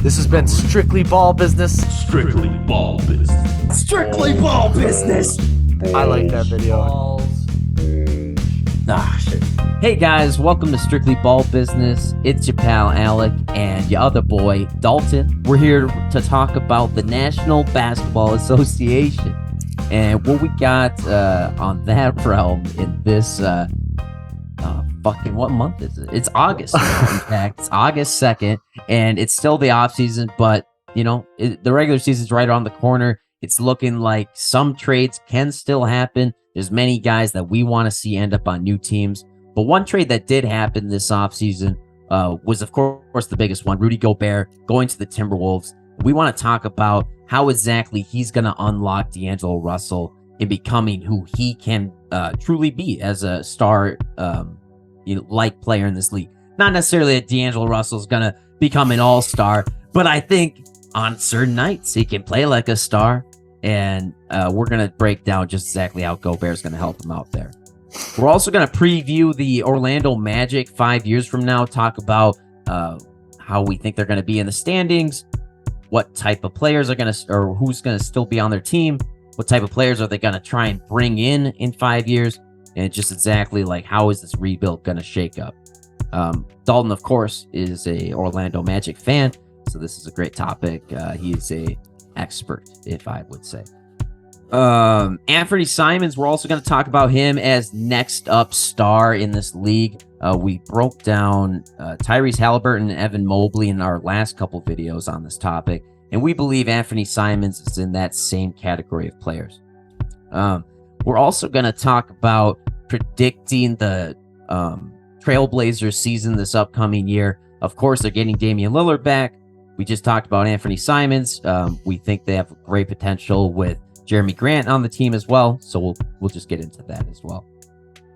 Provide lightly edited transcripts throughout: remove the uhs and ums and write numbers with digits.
This has been Strictly Ball Business. Strictly ball business. Strictly ball business. I like that video. Shit. Hey guys, welcome to Strictly Ball Business. It's your pal Alec and your other boy Dalton. We're here to talk about the National Basketball Association and what we got on that realm in this what month is it? It's August. In fact, it's August 2nd, and it's still the off season, but the regular season's right around the corner. It's looking like some trades can still happen. There's many guys that we want to see end up on new teams. But one trade that did happen this offseason was, of course, the biggest one, Rudy Gobert going to the Timberwolves. We want to talk about how exactly he's going to unlock D'Angelo Russell in becoming who he can truly be as a star like player in this league. Not necessarily that D'Angelo Russell's going to become an all-star, but I think on certain nights he can play like a star. And we're going to break down just exactly how Gobert's going to help him out there. We're also going to preview the Orlando Magic 5 years from now, talk about how we think they're going to be in the standings, what type of players are going to, or who's going to still be on their team, what type of players are they going to try and bring in 5 years, and just exactly like how is this rebuild going to shake up. Dalton, of course, is a Orlando Magic fan, so this is a great topic. He's a expert, if I would say. Anfernee Simons, we're also going to talk about him as next up star in this league. We broke down Tyrese Halliburton and Evan Mobley in our last couple videos on this topic, and we believe Anfernee Simons is in that same category of players. We're also going to talk about predicting the Trailblazers season this upcoming year. Of course, they're getting Damian Lillard back. We just talked about Anfernee Simons. We think they have great potential with Jeremy Grant on the team as well. So we'll just get into that as well.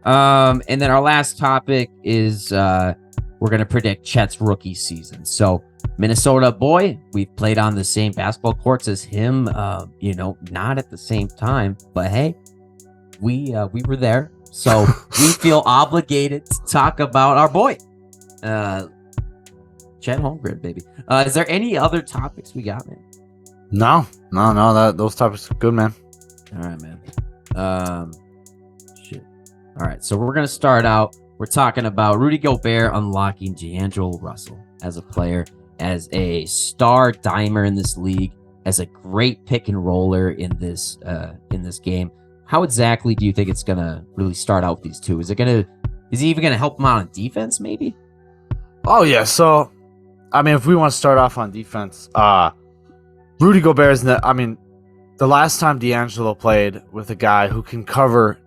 And then our last topic is we're going to predict Chet's rookie season. So Minnesota boy, we've played on the same basketball courts as him. Not at the same time, but hey, we were there. So we feel obligated to talk about our boy. Chet Holmgren, baby. Is there any other topics we got, man? No. Those topics are good, man. All right, man. Shit. All right, so we're gonna start out. We're talking about Rudy Gobert unlocking D'Angelo Russell as a player, as a star dimer in this league, as a great pick and roller in this game. How exactly do you think it's gonna really start out with these two? Is he even gonna help them out on defense, maybe? Oh yeah. So, I mean, if we want to start off on defense, Rudy Gobert is the last time D'Angelo played with a guy who can cover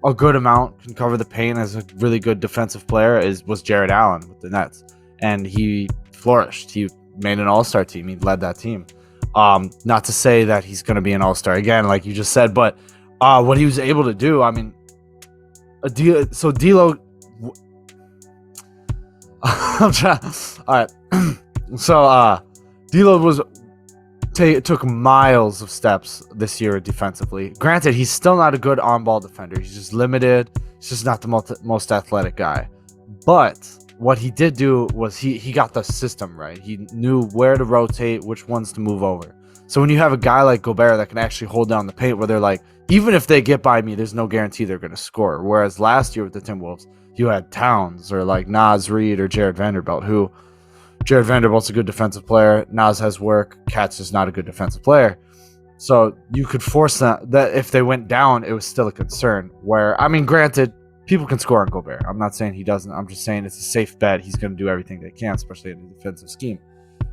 a good amount, can cover the paint as a really good defensive player was Jared Allen with the Nets, and he flourished. He made an All-Star team. He led that team. Not to say that he's going to be an All-Star again, like you just said, but what he was able to do, I mean, so D'Lo. I'm trying. All right. So D'Lo took miles of steps this year defensively. Granted, he's still not a good on-ball defender. He's just limited. He's just not the most athletic guy. But what he did do was he got the system right. He knew where to rotate, which ones to move over. So when you have a guy like Gobert that can actually hold down the paint, where they're like, even if they get by me, there's no guarantee they're going to score. Whereas last year with the Timberwolves, you had Towns or like Naz Reid or Jared Vanderbilt, who Jared Vanderbilt's a good defensive player. Naz has work. Katz is not a good defensive player. So you could force that if they went down, it was still a concern. Where, I mean, granted, people can score on Gobert. I'm not saying he doesn't. I'm just saying it's a safe bet. He's going to do everything they can, especially in the defensive scheme.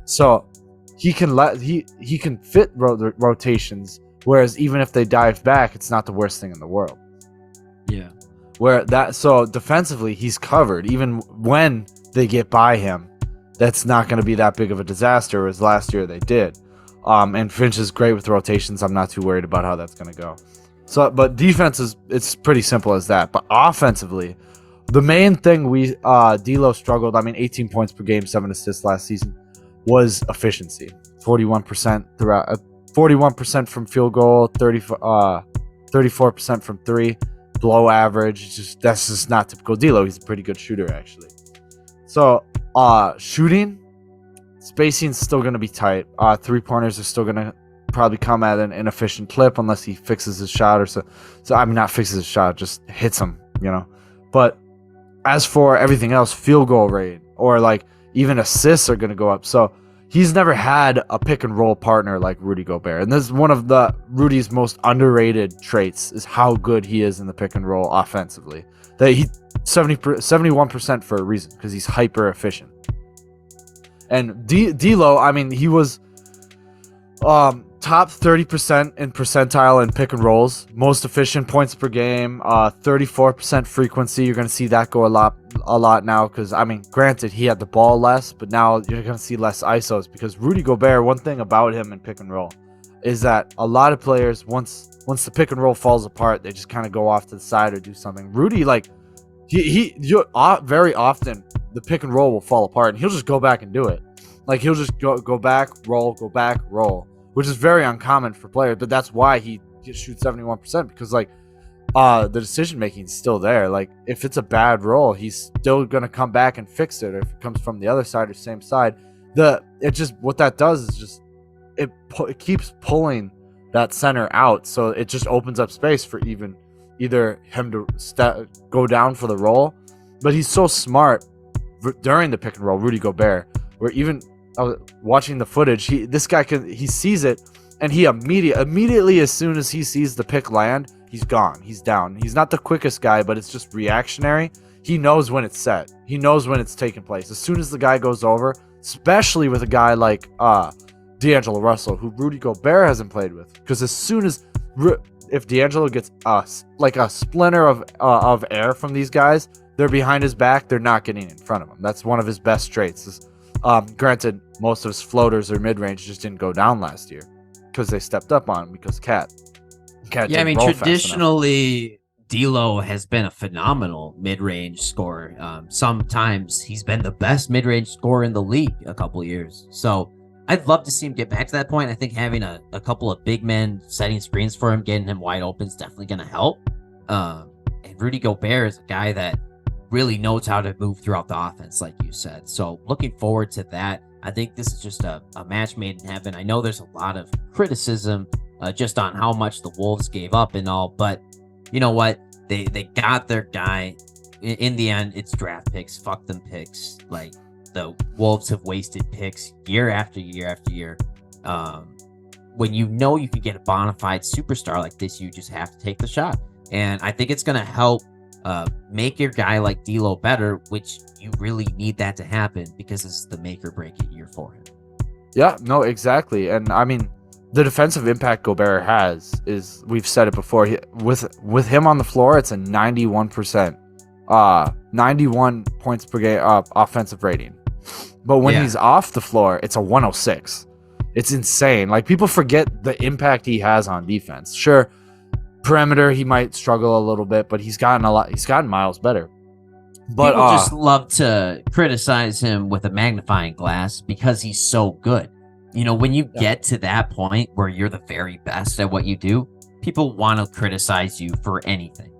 So he can fit rotations. Whereas even if they dive back, it's not the worst thing in the world. Yeah. So defensively, he's covered. Even when they get by him, that's not going to be that big of a disaster as last year they did. And Finch is great with rotations. I'm not too worried about how that's going to go. So, but defense it's pretty simple as that. But offensively, the main thing D'Lo struggled. I mean, 18 points per game, 7 assists last season, was efficiency. 41% throughout. 41% from field goal, 34% from three, below average. That's just not typical D'Lo. He's a pretty good shooter, actually. So, shooting, spacing's still going to be tight. 3-pointers are still going to probably come at an inefficient clip unless he fixes his shot or so. I mean, not fixes his shot, just hits him, you know. But as for everything else, field goal rate or like even assists are going to go up. So he's never had a pick and roll partner like Rudy Gobert. And this is one of Rudy's most underrated traits is how good he is in the pick and roll offensively. That he 71% for a reason, because he's hyper efficient. And DLO, I mean, he was top 30% in percentile in pick and rolls, most efficient points per game, 34% frequency. You're going to see that go a lot now, because I mean, granted, he had the ball less, but now you're going to see less ISOs, because Rudy Gobert, one thing about him in pick and roll is that a lot of players, once the pick and roll falls apart, they just kind of go off to the side or do something. Rudy, like, very often the pick and roll will fall apart and he'll just go back and do it. Like, he'll just go back, roll, which is very uncommon for players, but that's why he shoots 71%, because like the decision making is still there. Like, if it's a bad roll, he's still gonna come back and fix it, or if it comes from the other side or same side. What that does is just it keeps pulling that center out, so it just opens up space for either him to go down for the roll. But he's so smart during the pick and roll, Rudy Gobert, where even watching the footage, he sees it, and he immediately as soon as he sees the pick land, he's gone, he's down. He's not the quickest guy, but it's just reactionary. He knows when it's set, he knows when it's taking place. As soon as the guy goes over, especially with a guy like D'Angelo Russell, who Rudy Gobert hasn't played with, because as soon as if D'Angelo gets like a splinter of air from these guys, they're behind his back, they're not getting in front of him. That's one of his best traits. Granted, most of his floaters or mid-range just didn't go down last year because they stepped up on him, because Cat yeah, I mean, traditionally D'Lo has been a phenomenal mid-range scorer. Sometimes he's been the best mid-range scorer in the league a couple years. So I'd love to see him get back to that point. I think having a couple of big men setting screens for him, getting him wide open is definitely going to help. And Rudy Gobert is a guy that really knows how to move throughout the offense, like you said. So looking forward to that. I think this is just a match made in heaven. I know there's a lot of criticism just on how much the Wolves gave up and all, but you know what? They got their guy. In the end, it's draft picks. Fuck them picks. Like, the Wolves have wasted picks year after year after year. When you know you can get a bona fide superstar like this, you just have to take the shot. And I think it's going to help make your guy like D'Lo better, which you really need that to happen, because this is the make or break it year for him. Yeah, no, exactly. And I mean, the defensive impact Gobert has is, we've said it before, with him on the floor, it's a 91%, 91 points per game offensive rating. But when he's off the floor, it's a 106. It's insane. Like, people forget the impact he has on defense. Sure, perimeter, he might struggle a little bit, but he's gotten miles better. But people just love to criticize him with a magnifying glass because he's so good. You know, when you get to that point where you're the very best at what you do, people want to criticize you for anything.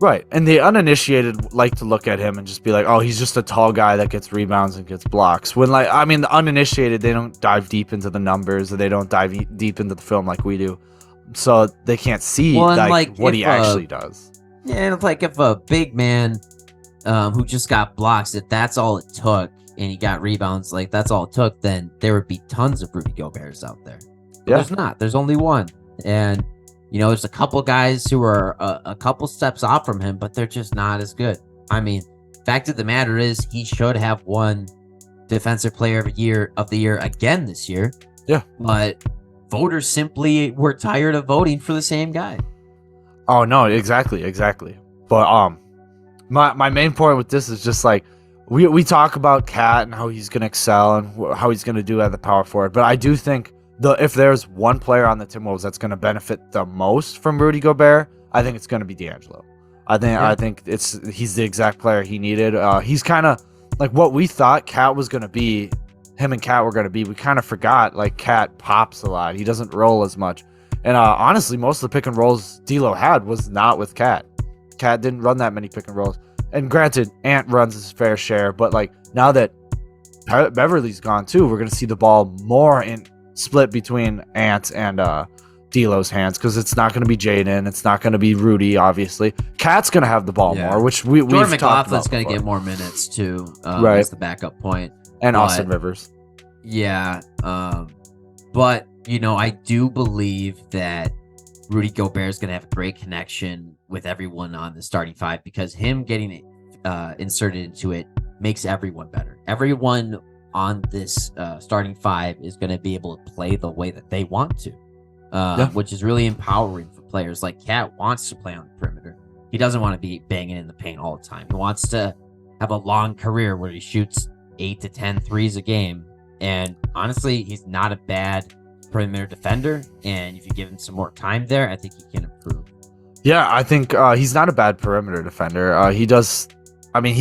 Right. And the uninitiated like to look at him and just be like, oh, he's just a tall guy that gets rebounds and gets blocks. When, like, I mean, the uninitiated, they don't dive deep into the numbers, or they don't dive deep into the film like we do. So they can't see what he actually does. Yeah, and like, if a big man who just got blocks, if that's all it took, and he got rebounds, like that's all it took, then there would be tons of Rudy Goberts out there. But there's not. There's only one. And, you know, there's a couple guys who are a couple steps off from him, but they're just not as good. I mean, fact of the matter is, he should have won Defensive Player of the Year again this year. Yeah. But voters simply were tired of voting for the same guy. Oh, no, exactly. But my main point with this is just like, we talk about Cat and how he's going to excel and how he's going to do at the power forward, but I do think if there's one player on the Timberwolves that's going to benefit the most from Rudy Gobert, I think it's going to be D'Angelo. I think he's the exact player he needed. He's kind of like what we thought Cat was going to be. Him and Cat were going to be. We kind of forgot, like, Cat pops a lot. He doesn't roll as much. And honestly, most of the pick and rolls D'Lo had was not with Cat. Cat didn't run that many pick and rolls. And granted, Ant runs his fair share, but like, now that Beverly's gone too, we're gonna see the ball more in split between Ant and D'Lo's hands because it's not gonna be Jaden, it's not gonna be Rudy. Obviously, Cat's gonna have the ball more, which we've Jordan talked McLaughlin's about going to before. get more minutes too. Right. As the backup point, And but- Austin Rivers. Yeah, but I do believe that Rudy Gobert is going to have a great connection with everyone on the starting five because him getting inserted into it makes everyone better. Everyone on this starting five is going to be able to play the way that they want to, which is really empowering for players. Like Cat wants to play on the perimeter. He doesn't want to be banging in the paint all the time. He wants to have a long career where he shoots 8 to 10 threes a game. And honestly, he's not a bad perimeter defender. And if you give him some more time there, I think he can improve. Yeah, I think he's not a bad perimeter defender. He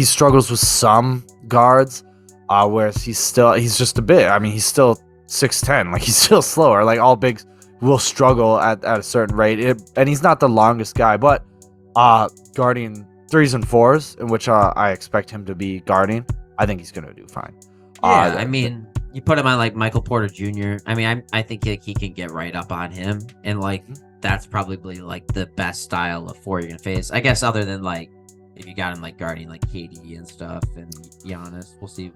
struggles with some guards, whereas he's just a bit. I mean, he's still 6'10", like he's still slower. Like all bigs will struggle at a certain rate, and he's not the longest guy, but guarding 3s and 4s, in which I expect him to be guarding, I think he's gonna do fine. Yeah, I mean, you put him on like Michael Porter Jr. I mean, I think he can get right up on him, and like that's probably like the best style of 4 you're gonna face. I guess other than like if you got him like guarding like KD and stuff and Giannis, we'll see.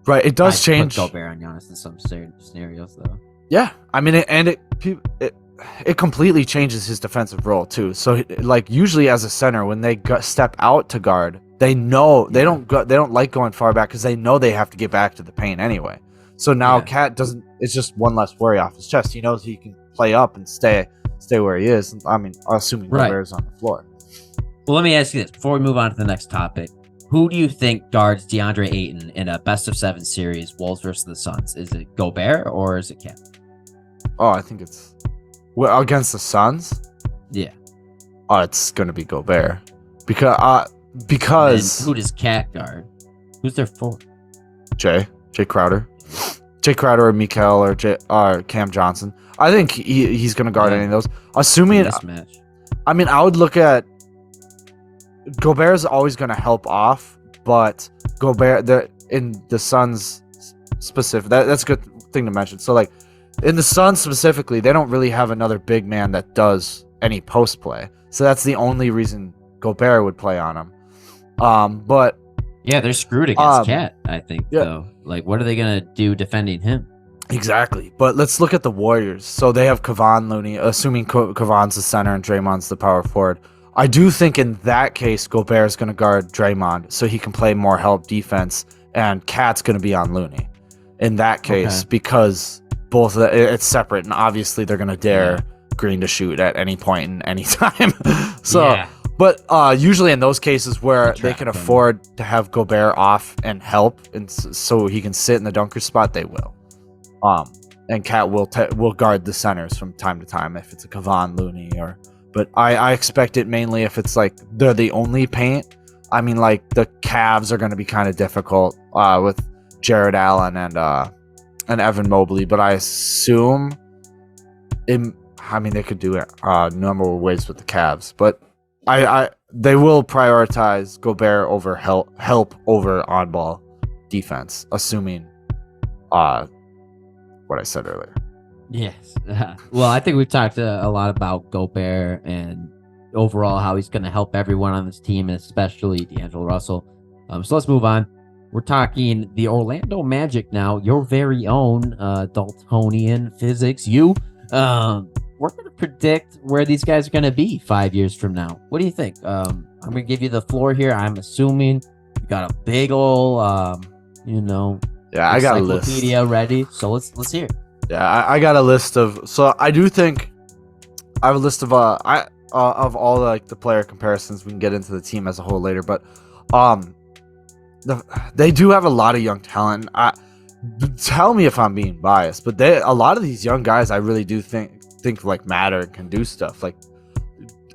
Right, it does I'd change. put Gobert on Giannis in some scenarios though. Yeah, I mean, it completely changes his defensive role too. So like usually as a center, when they step out to guard, they know they don't like going far back because they know they have to get back to the paint anyway. So now Cat doesn't. It's just one less worry off his chest. He knows he can play up and stay where he is. I mean, assuming Gobert's on the floor. Well, let me ask you this before we move on to the next topic. Who do you think guards DeAndre Ayton in a best-of-7 series, Wolves versus the Suns? Is it Gobert or is it Cat? Oh, I think it's against the Suns. Yeah. Oh, it's gonna be Gobert because And who does Cat guard? Who's their four? Jay Crowder or Mikael or Cam Johnson. I think he's gonna guard any of those. Assuming Mismatch. I mean, I would look at Gobert is always going to help off, but Gobert in the Suns specific, that's a good thing to mention. So like in the Suns specifically, they don't really have another big man that does any post play. So that's the only reason Gobert would play on him. But yeah, they're screwed against Cat, I think, though. Like, what are they going to do defending him? Exactly. But let's look at the Warriors. So they have Kevon Looney, assuming Kevon's the center and Draymond's the power forward. I do think in that case, Gobert is going to guard Draymond so he can play more help defense, and Cat's going to be on Looney in that case because both it's separate, and obviously they're going to dare Green to shoot at any point in any time. But usually in those cases where they can afford to have Gobert off and help, and so he can sit in the dunker spot, they will. And Cat will guard the centers from time to time if it's a Kevon Looney or. But I expect it mainly if it's like they're the only paint. I mean, like the Cavs are going to be kind of difficult with Jared Allen and Evan Mobley. But I assume, they could do it a number of ways with the Cavs. But they will prioritize Gobert over help over on ball defense, assuming what I said earlier. Yes. Well, I think we've talked a lot about Gobert and overall how he's going to help everyone on this team, and especially D'Angelo Russell. So let's move on. We're talking the Orlando Magic now, your very own Daltonian physics. We're going to predict where these guys are going to be 5 years from now. What do you think? I'm going to give you the floor here. I'm assuming you got a big ol', I got a list ready. So let's hear it. Yeah, I got a list of. So I do think I have a list of of all like the player comparisons. We can get into the team as a whole later, but they do have a lot of young talent. Tell me if I'm being biased, but a lot of these young guys I really do think like matter and can do stuff. Like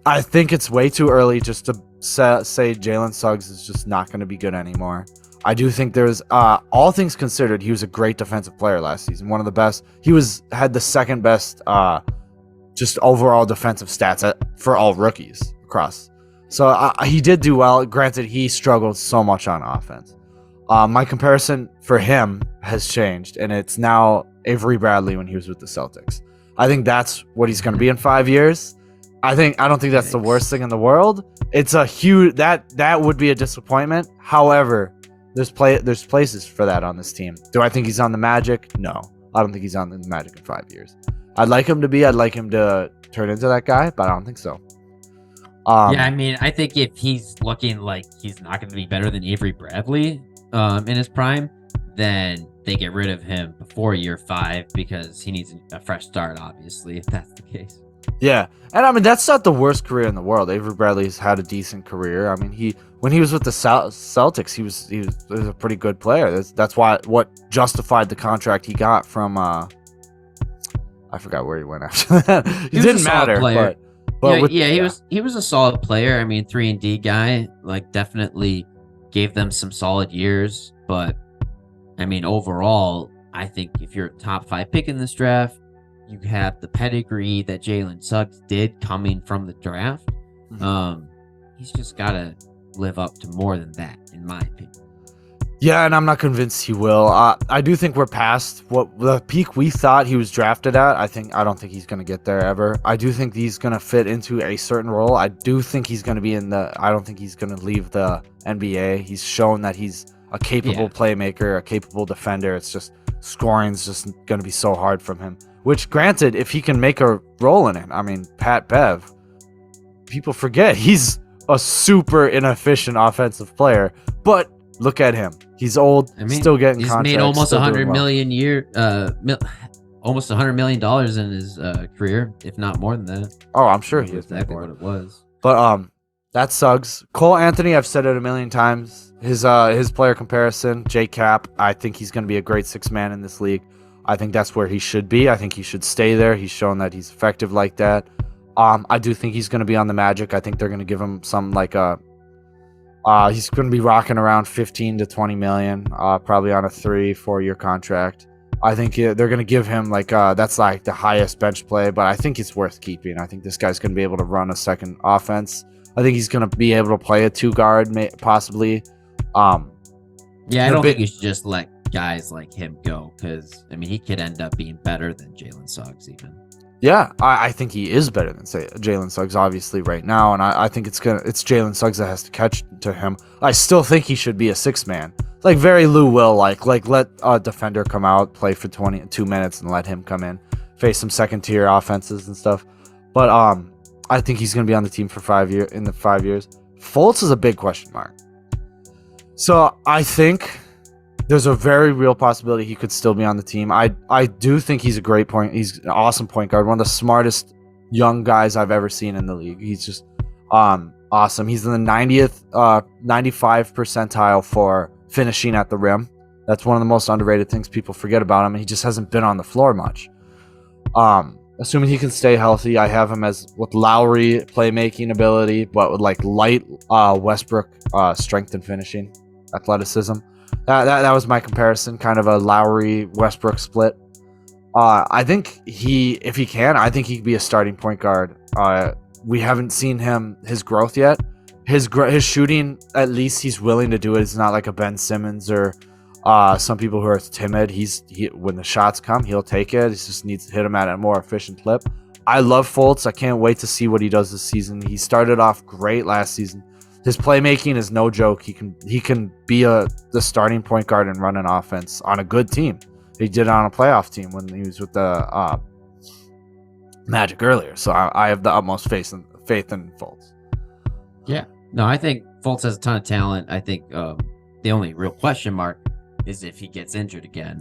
I think it's way too early just to say Jalen Suggs is just not going to be good anymore. I do think there's all things considered, he was a great defensive player last season. One of the best. He had the second best just overall defensive stats for all rookies across. So he did do well. Granted, he struggled so much on offense. My comparison for him has changed, and it's now Avery Bradley when he was with the Celtics. I think that's what he's going to be in 5 years. I don't think that's the worst thing in the world. It's a huge that would be a disappointment. However, there's places for that on this team. Do I think he's on the Magic? No, I don't think he's on the Magic in 5 years. I'd like him to be. I'd like him to turn into that guy, but I don't think so. Yeah, I mean, I think if he's looking like he's not going to be better than Avery Bradley in his prime, then they get rid of him before year 5 because he needs a fresh start, obviously, if that's the case. Yeah, and I mean, that's not the worst career in the world. Avery Bradley's had a decent career. I mean, when he was with the Celtics, he was a pretty good player. That's what justified the contract he got from I forgot where he went after that. It didn't matter, but he was a solid player. I mean, 3-and-D guy, like definitely gave them some solid years. But I mean, overall, I think if you're a top 5 pick in this draft, you have the pedigree that Jalen Suggs did coming from the draft. He's just got to live up to more than that, in my opinion. Yeah, and I'm not convinced he will. I do think we're past what the peak we thought he was drafted at. I don't think he's going to get there ever. I do think he's going to fit into a certain role. I do think he's going to be I don't think he's going to leave the NBA. He's shown that he's a capable playmaker, a capable defender. It's just scoring's just going to be so hard from him. Which, granted, if he can make a role in it, I mean, Pat Bev, people forget he's a super inefficient offensive player, but look at him. He's old, still getting contracts. He's made almost $100 million almost $100 million in his career, if not more than that. Oh, I'm sure he is. Exactly what it was. But that Suggs. Cole Anthony, I've said it a million times. His player comparison, J Cap. I think he's going to be a great 6-man in this league. I think that's where he should be. I think he should stay there. He's shown that he's effective like that. I do think he's going to be on the Magic. I think they're going to give him some he's going to be rocking around 15 to 20 million, probably on a 3-4 year contract. I think they're going to give him that's like the highest bench play, but I think it's worth keeping. I think this guy's going to be able to run a second offense. I think he's going to be able to play a 2-guard, possibly. I don't think you should just let guys like him go, because I mean, he could end up being better than Jalen Suggs even. Yeah, I think he is better than Jalen Suggs, obviously, right now, and I think it's Jalen Suggs that has to catch to him. I still think he should be a 6-man, like very Lou Will, like let a defender come out, play for 22 minutes, and let him come in, face some second-tier offenses and stuff. But I think he's going to be on the team for 5 years. In the 5 years, Fultz is a big question mark. So I think there's a very real possibility he could still be on the team. I do think he's he's an awesome point guard, one of the smartest young guys I've ever seen in the league. He's just awesome. He's in the 95 percentile for finishing at the rim. That's one of the most underrated things people forget about him. He just hasn't been on the floor much. Assuming he can stay healthy, I have him with Lowry playmaking ability, but with light Westbrook strength and finishing, athleticism. That was my comparison, kind of a Lowry Westbrook split. I think if he can, I think he could be a starting point guard. We haven't seen his growth yet. His shooting, at least he's willing to do it. It's not like a Ben Simmons or some people who are timid. When the shots come, he'll take it. He just needs to hit them at a more efficient clip. I love Fultz. I can't wait to see what he does this season. He started off great last season. His playmaking is no joke. He can be the starting point guard and run an offense on a good team. He did it on a playoff team when he was with the Magic earlier. So I have the utmost faith in Fultz. Yeah. No, I think Fultz has a ton of talent. I think the only real question mark is if he gets injured again,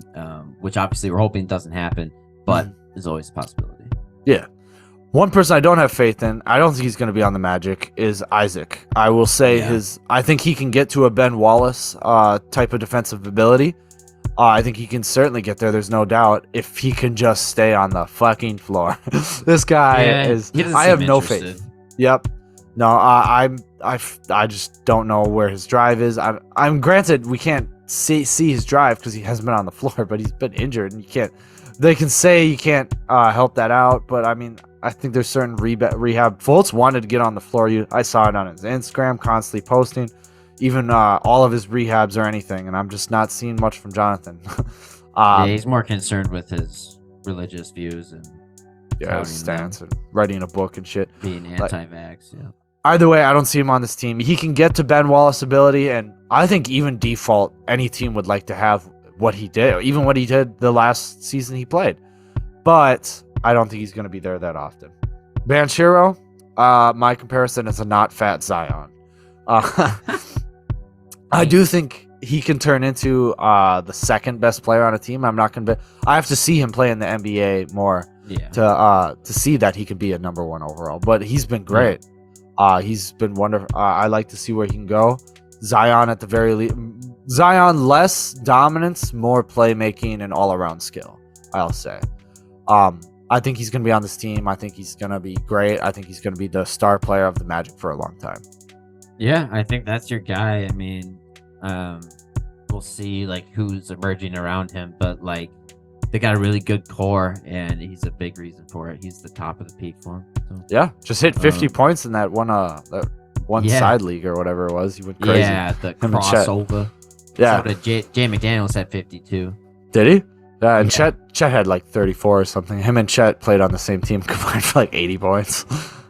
which obviously we're hoping doesn't happen, but there's always a possibility. Yeah. One person I don't have faith in, I don't think he's going to be on the Magic, is Isaac. I will say I think he can get to a Ben Wallace type of defensive ability. I think he can certainly get there. There's no doubt if he can just stay on the fucking floor. This guy is. I have no faith. Yep. No, I just don't know where his drive is. I'm granted we can't see his drive because he hasn't been on the floor, but he's been injured, and you can't. They can say you can't help that out, but I mean, I think there's certain rehab. Fultz wanted to get on the floor. I saw it on his Instagram, constantly posting. even all of his rehabs or anything, and I'm just not seeing much from Jonathan. Yeah, he's more concerned with his religious views and touting his stance them, and writing a book and shit. being anti-vax. Yeah. Either way, I don't see him on this team. He can get to Ben Wallace ability, and I think even default, any team would like to have what he did, even what he did the last season he played. But I don't think he's going to be there that often. Banchero, my comparison is a not fat Zion. I do think he can turn into the second best player on a team. I'm not going to. I have to see him play in the NBA more to see that he could be a number one overall. But he's been great. He's been wonderful. I like to see where he can go. Zion at the very least. Zion less dominance, more playmaking and all around skill. I'll say. I think he's going to be on this team. I think he's going to be great. I think he's going to be the star player of the Magic for a long time. Yeah, I think that's your guy. I mean, we'll see like who's emerging around him, but like they got a really good core, and he's a big reason for it. He's the top of the peak for him. So. Yeah, just hit 50 points in that one side league or whatever it was. He went crazy. Yeah, the crossover. Yeah, so Jay McDaniels had 52. Did he? Yeah, and Chet had like 34 or something. Him and Chet played on the same team combined for like 80 points.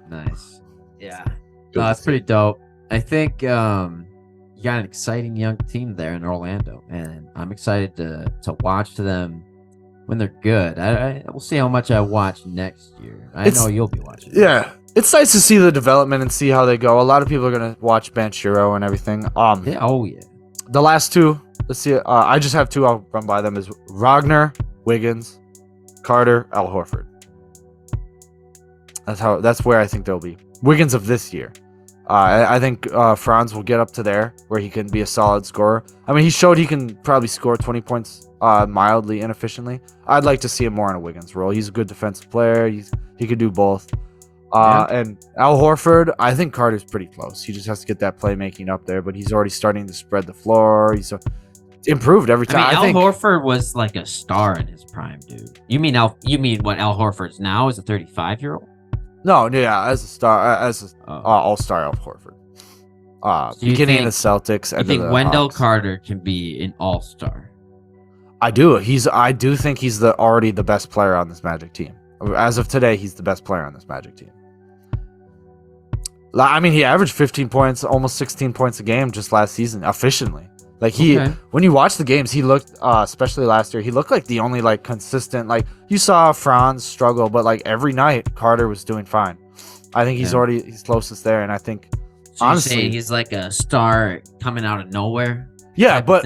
Nice. Yeah, that's pretty dope. I think you got an exciting young team there in Orlando, and I'm excited to watch them when they're good. We'll see how much I watch next year. I know you'll be watching. Yeah, it's nice to see the development and see how they go. A lot of people are gonna watch Banchero and everything. Yeah, oh yeah. The last two, let's see. I just have two. I'll run by them. Is Wagner, Wiggins, Carter, Al Horford. That's where I think they'll be. Wiggins of this year. I think Franz will get up to there where he can be a solid scorer. I mean, he showed he can probably score 20 points mildly inefficiently. I'd like to see him more in a Wiggins role. He's a good defensive player. He could do both. And Al Horford, I think Carter's pretty close. He just has to get that playmaking up there, but he's already starting to spread the floor. He's improved every time. I mean, Al Horford was like a star in his prime, dude. You mean what Al Horford's now is a 35-year-old? No, yeah, as a star, all-star Al Horford. So beginning of the Celtics. You think Wendell Carter can be an all-star? I do. I do think he's already the best player on this Magic team. As of today, he's the best player on this Magic team. I mean, he averaged 15 points, almost 16 points a game just last season, efficiently. Like when you watch the games, he looked, especially last year, he looked like the only like consistent. Like you saw Franz struggle, but like every night Carter was doing fine. I think he's closest there, and I think honestly he's like a star coming out of nowhere. Yeah, but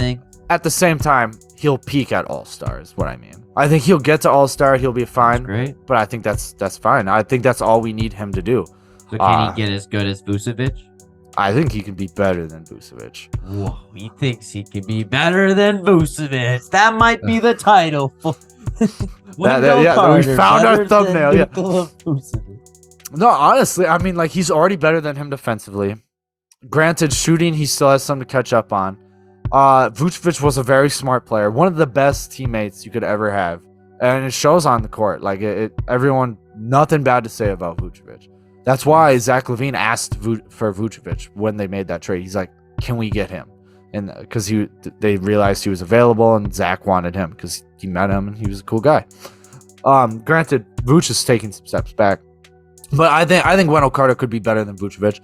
at the same time, he'll peak at All-Star is what I mean. I think he'll get to All-Star, he'll be fine. Great, but I think that's fine. I think that's all we need him to do. So can he get as good as Vucevic? I think he can be better than Vucevic. Whoa, he thinks he can be better than Vucevic. That might be the title. We found our thumbnail. Yeah. No, honestly, I mean, like he's already better than him defensively. Granted, shooting, he still has some to catch up on. Vucevic was a very smart player, one of the best teammates you could ever have, and it shows on the court. Like everyone, nothing bad to say about Vucevic. That's why Zach LaVine asked for Vucevic when they made that trade. He's like, "Can we get him?" And because they realized he was available, and Zach wanted him because he met him and he was a cool guy. Granted, Vuce is taking some steps back, but I think Wendell Carter could be better than Vucevic.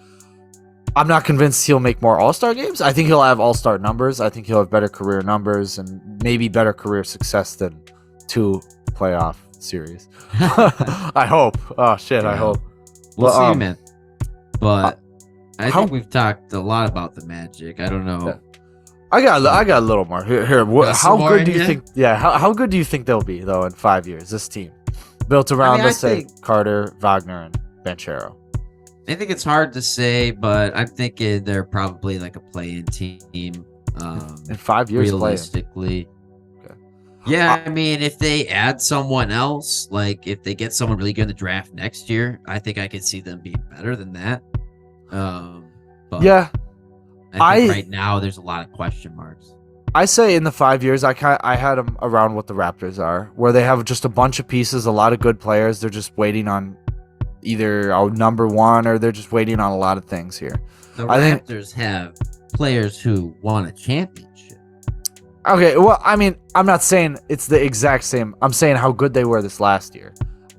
I'm not convinced he'll make more All-Star games. I think he'll have All-Star numbers. I think he'll have better career numbers and maybe better career success than 2 playoff series. I hope. Oh shit, I hope. We'll see, man. But I think we've talked a lot about the Magic. I don't know. Yeah. I got a little more here. How good do you think? Yeah, how good do you think they'll be though in 5 years? This team built around, let's say, Carter, Wagner, and Banchero. I think it's hard to say, but I'm thinking they're probably like a play-in team. In 5 years, realistically. Yeah, I mean, if they add someone else, like if they get someone really good in the draft next year, I think I could see them being better than that. But yeah, I think right now there's a lot of question marks. I say in the 5 years, I had them around what the Raptors are, where they have just a bunch of pieces, a lot of good players. They're just waiting on either a number one or they're just waiting on a lot of things here. The I think- Raptors have players who won a championship. Okay, well, I mean, I'm not saying it's the exact same. I'm saying how good they were this last year.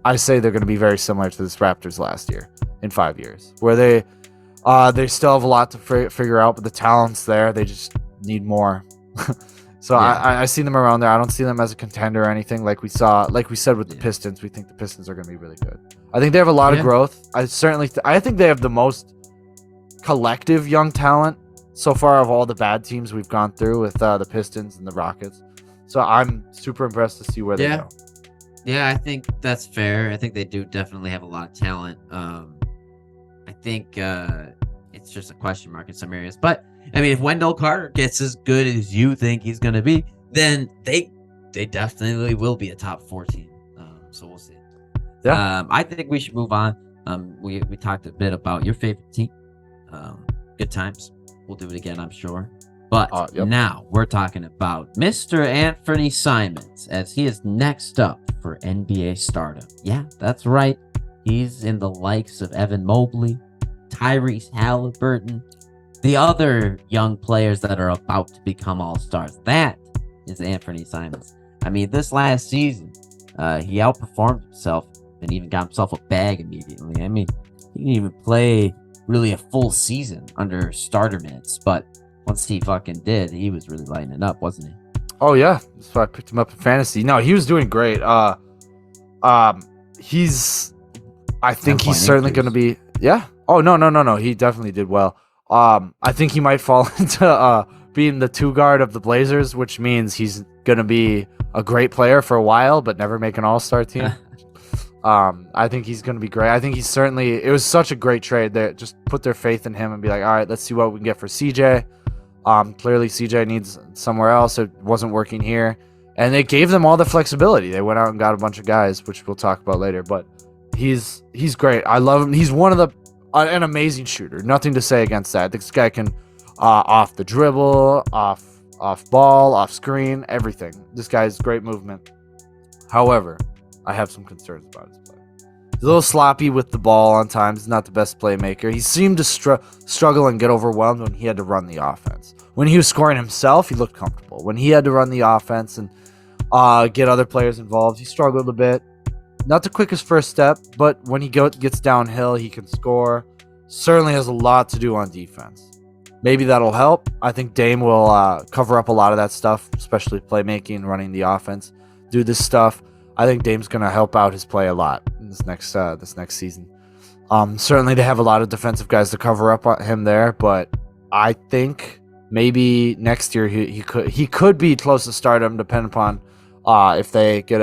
I say they're going to be very similar to this Raptors last year in 5 years, where they still have a lot to figure out, but the talent's there. They just need more. So Yeah. I see them around there. I don't see them as a contender or anything like we said with the Yeah. Pistons. We think the Pistons are going to be really good. I think they have a lot of Yeah. growth. I think they have the most collective young talent so far of all the bad teams we've gone through with the Pistons and the Rockets. So I'm super impressed to see where they Yeah. go. Yeah, I think that's fair. I think they do definitely have a lot of talent. I think it's just a question mark in some areas. But I mean, if Wendell Carter gets as good as you think he's going to be, then they definitely will be a top 4 team. So we'll see. Yeah. I think we should move on. We talked a bit about your favorite team. Good times. We'll do it again, I'm sure. But Yep. now we're talking about Mr. Anfernee Simons, as he is next up for NBA stardom. Yeah, that's right. He's in the likes of Evan Mobley, Tyrese Halliburton, the other young players that are about to become all-stars. That is Anfernee Simons. I mean, this last season, he outperformed himself and even got himself a bag immediately. I mean, he didn't even play really a full season under starter minutes, but once he fucking did, he was really lighting it up, wasn't he? Oh yeah, that's why I picked him up in fantasy. No, he was doing great. I think he's certainly going to be. Yeah. Oh no. He definitely did well. I think he might fall into being the 2 guard of the Blazers, which means he's going to be a great player for a while, but never make an all-star team. I think he's going to be great. I think he's certainly. It was such a great trade. They just put their faith in him and be like, all right, let's see what we can get for CJ. Clearly CJ needs somewhere else. It wasn't working here, and it gave them all the flexibility. They went out and got a bunch of guys, which we'll talk about later. But he's great. I love him. He's one of the an amazing shooter. Nothing to say against that. This guy can off the dribble, off ball, off screen, everything. This guy has great movement. However, I have some concerns about his play. He's a little sloppy with the ball on times. He's not the best playmaker. He seemed to struggle and get overwhelmed when he had to run the offense. When he was scoring himself, he looked comfortable. When he had to run the offense and get other players involved, he struggled a bit. Not the quickest first step, but when he gets downhill, he can score. Certainly has a lot to do on defense. Maybe that'll help. I think Dame will cover up a lot of that stuff, especially playmaking, running the offense, do this stuff. I think Dame's going to help out his play a lot in this next season. Certainly they have a lot of defensive guys to cover up on him there, but I think maybe next year he could be close to stardom, depending upon if they get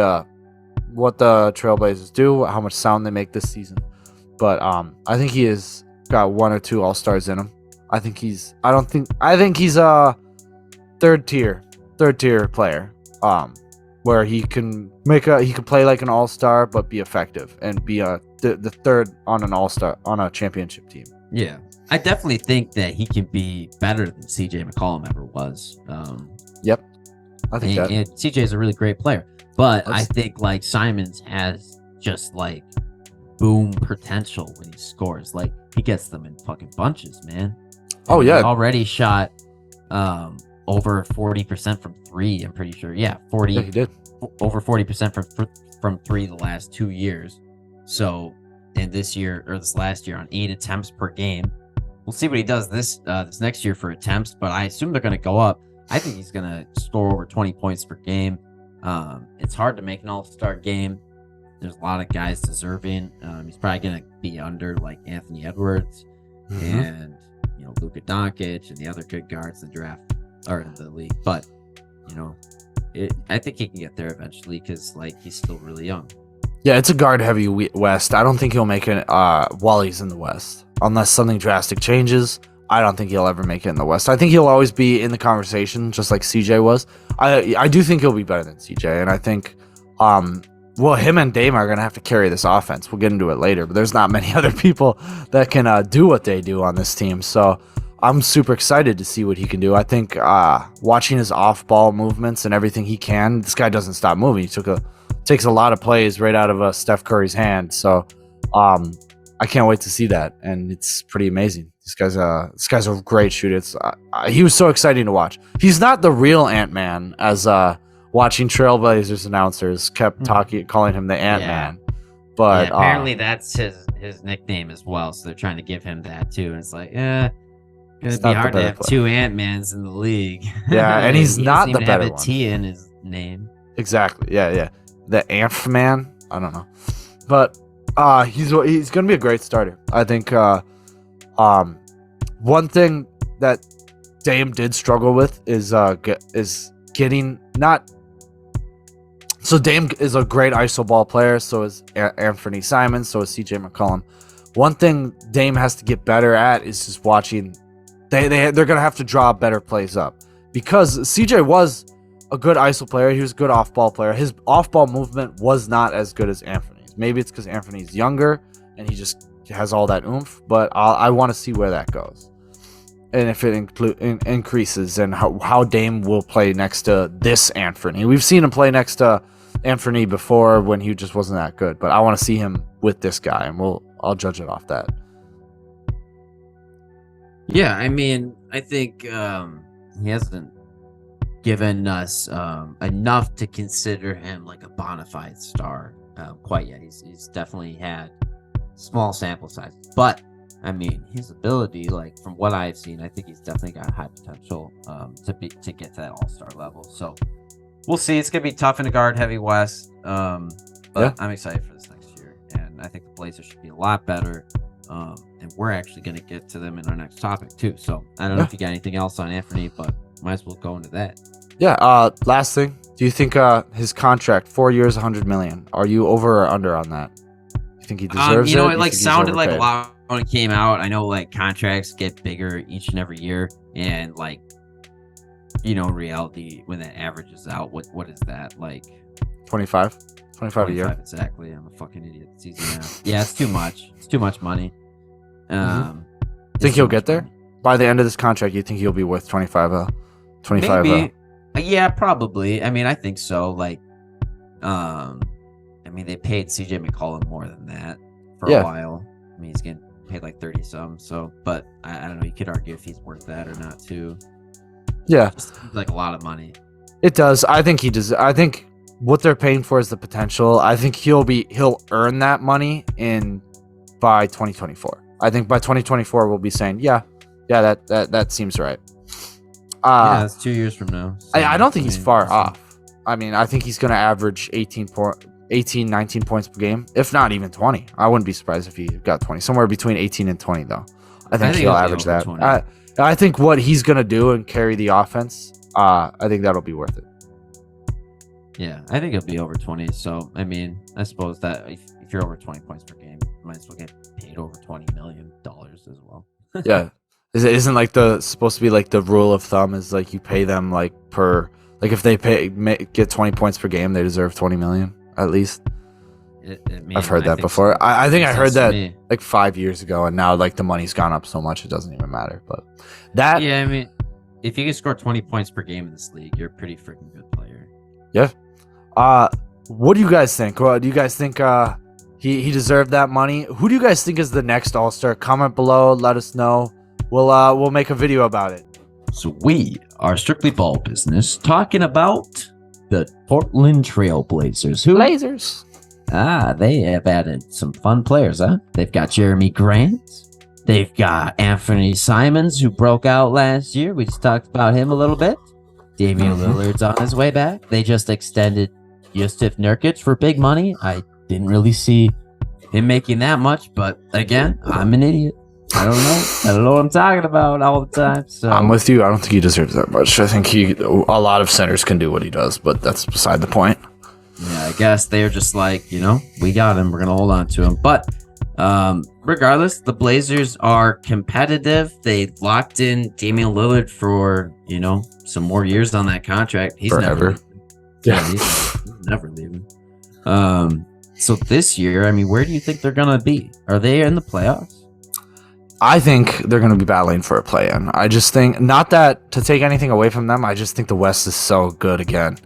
what the Trailblazers do, how much sound they make this season. But I think he has got 1 or 2 all-stars in him. I think he's a third tier player. Where he can play like an all-star but be effective and be the third on an all-star on a championship team. Yeah, I definitely think that he can be better than CJ McCollum ever was. Yep, I think and CJ is a really great player, but I That's- think like Simons has just like boom potential when he scores. Like he gets them in fucking bunches, man. Oh, And yeah. he already shot over 40% from 3. I'm pretty sure. Yeah, 40. Yeah, he did. Over 40% from 3 the last 2 years. So, and this last year on 8 attempts per game. We'll see what he does this next year for attempts, but I assume they're going to go up. I think he's going to score over 20 points per game. It's hard to make an all-star game. There's a lot of guys deserving. He's probably going to be under like Anthony Edwards and Luka Doncic and the other good guards in the draft or in the league. But I think he can get there eventually because like he's still really young. Yeah, it's a guard-heavy West. I don't think he'll make it while he's in the West. Unless something drastic changes, I don't think he'll ever make it in the West. I think he'll always be in the conversation, just like CJ was. I do think he'll be better than CJ, and I think, him and Dame are going to have to carry this offense. We'll get into it later, but there's not many other people that can do what they do on this team. So I'm super excited to see what he can do. I think watching his off-ball movements and everything he can, this guy doesn't stop moving. He takes a lot of plays right out of Steph Curry's hand. So I can't wait to see that, and it's pretty amazing. This guy's a great shooter. He was so exciting to watch. He's not the real Ant-Man, as watching Trailblazers announcers kept calling him the Ant-Man. But apparently that's his nickname as well. So they're trying to give him that too. And it's like, it'd be hard to have two Ant-Mans in the league. Yeah, and he's not the better have a one. T in his name. Exactly. Yeah. The Anfman. I don't know, but he's gonna be a great starter. I think. One thing that Dame did struggle with is getting not. So Dame is a great iso ball player. So is Anfernee Simons. So is CJ McCollum. One thing Dame has to get better at is just watching. They're gonna have to draw better plays up, because CJ was a good iso player. He was a good off ball player. His off ball movement was not as good as Anfernee. Maybe it's because Anthony's younger and he just has all that oomph. But I want to see where that goes, and if it increases, and how Dame will play next to this Anfernee. We've seen him play next to Anfernee before when he just wasn't that good. But I want to see him with this guy, and I'll judge it off that. Yeah, I mean, I think he hasn't given us enough to consider him like a bona fide star quite yet. He's definitely had small sample sizes, but I mean, his ability, like from what I've seen, I think he's definitely got high potential to get to that all-star level. So we'll see. It's gonna be tough in the guard heavy West, but yeah. I'm excited for this next year, and I think the Blazers should be a lot better. And we're actually going to get to them in our next topic too. So I don't know if you got anything else on Anfernee, but might as well go into that. Yeah. Last thing, do you think his contract, 4 years, $100 million? Are you over or under on that? You think he deserves it? It like sounded like a lot when it came out. I know like contracts get bigger each and every year, and like in reality, when that averages out, what is that like? 25 a year. Exactly. I'm a fucking idiot. It's easy now. Yeah, it's too much. It's too much money. Think he'll get there by the end of this contract? You think he'll be worth 25? Maybe. Yeah, probably. I mean, I think so. Like, I mean, they paid CJ McCollum more than that for a while. I mean, he's getting paid like 30 some. So, but I don't know. You could argue if he's worth that or not too. Yeah, just like a lot of money. It does. I think he does. I think what they're paying for is the potential. I think he'll earn that money by 2024. I think by 2024 we'll be saying, that seems right. Yeah, it's 2 years from now. So I don't think he's far off. I mean, I think he's going to average 19 points per game, if not even 20. I wouldn't be surprised if he got 20. Somewhere between 18 and 20, though. I think he'll average that. I think what he's going to do and carry the offense, I think that'll be worth it. Yeah, I think it'll be over 20. So, I mean, I suppose that if you're over 20 points per game, you might as well get paid over $20 million as well. Yeah. Isn't like supposed to be like the rule of thumb is like you pay them like per, like if they get 20 points per game, they deserve 20 million at least. I've heard that before. So. I think I heard that like 5 years ago, and now like the money's gone up so much it doesn't even matter. But that, yeah, I mean, if you can score 20 points per game in this league, you're a pretty freaking good player. Yeah. What do you guys think? Do you guys think he deserved that money? Who do you guys think is the next All-Star? Comment below, let us know. We'll make a video about it. So we are Strictly Ball Business talking about the Portland Trailblazers. Blazers. They have added some fun players, huh? They've got Jeremy Grant. They've got Anfernee Simons, who broke out last year. We just talked about him a little bit. Damian Lillard's on his way back. They just extended Jusuf Nurkic for big money. I didn't really see him making that much, but again, I'm an idiot. I don't know what I'm talking about all the time. So I'm with you. I don't think he deserves that much. I think a lot of centers can do what he does, but that's beside the point. Yeah, I guess they're just like, we got him. We're going to hold on to him. But regardless, the Blazers are competitive. They locked in Damian Lillard for, some more years on that contract. He's forever. Never leaving. He's never leaving. So this year, I mean, where do you think they're going to be? Are they in the playoffs? I think they're going to be battling for a play-in. I just think, not that to take anything away from them, I just think the West is so good again.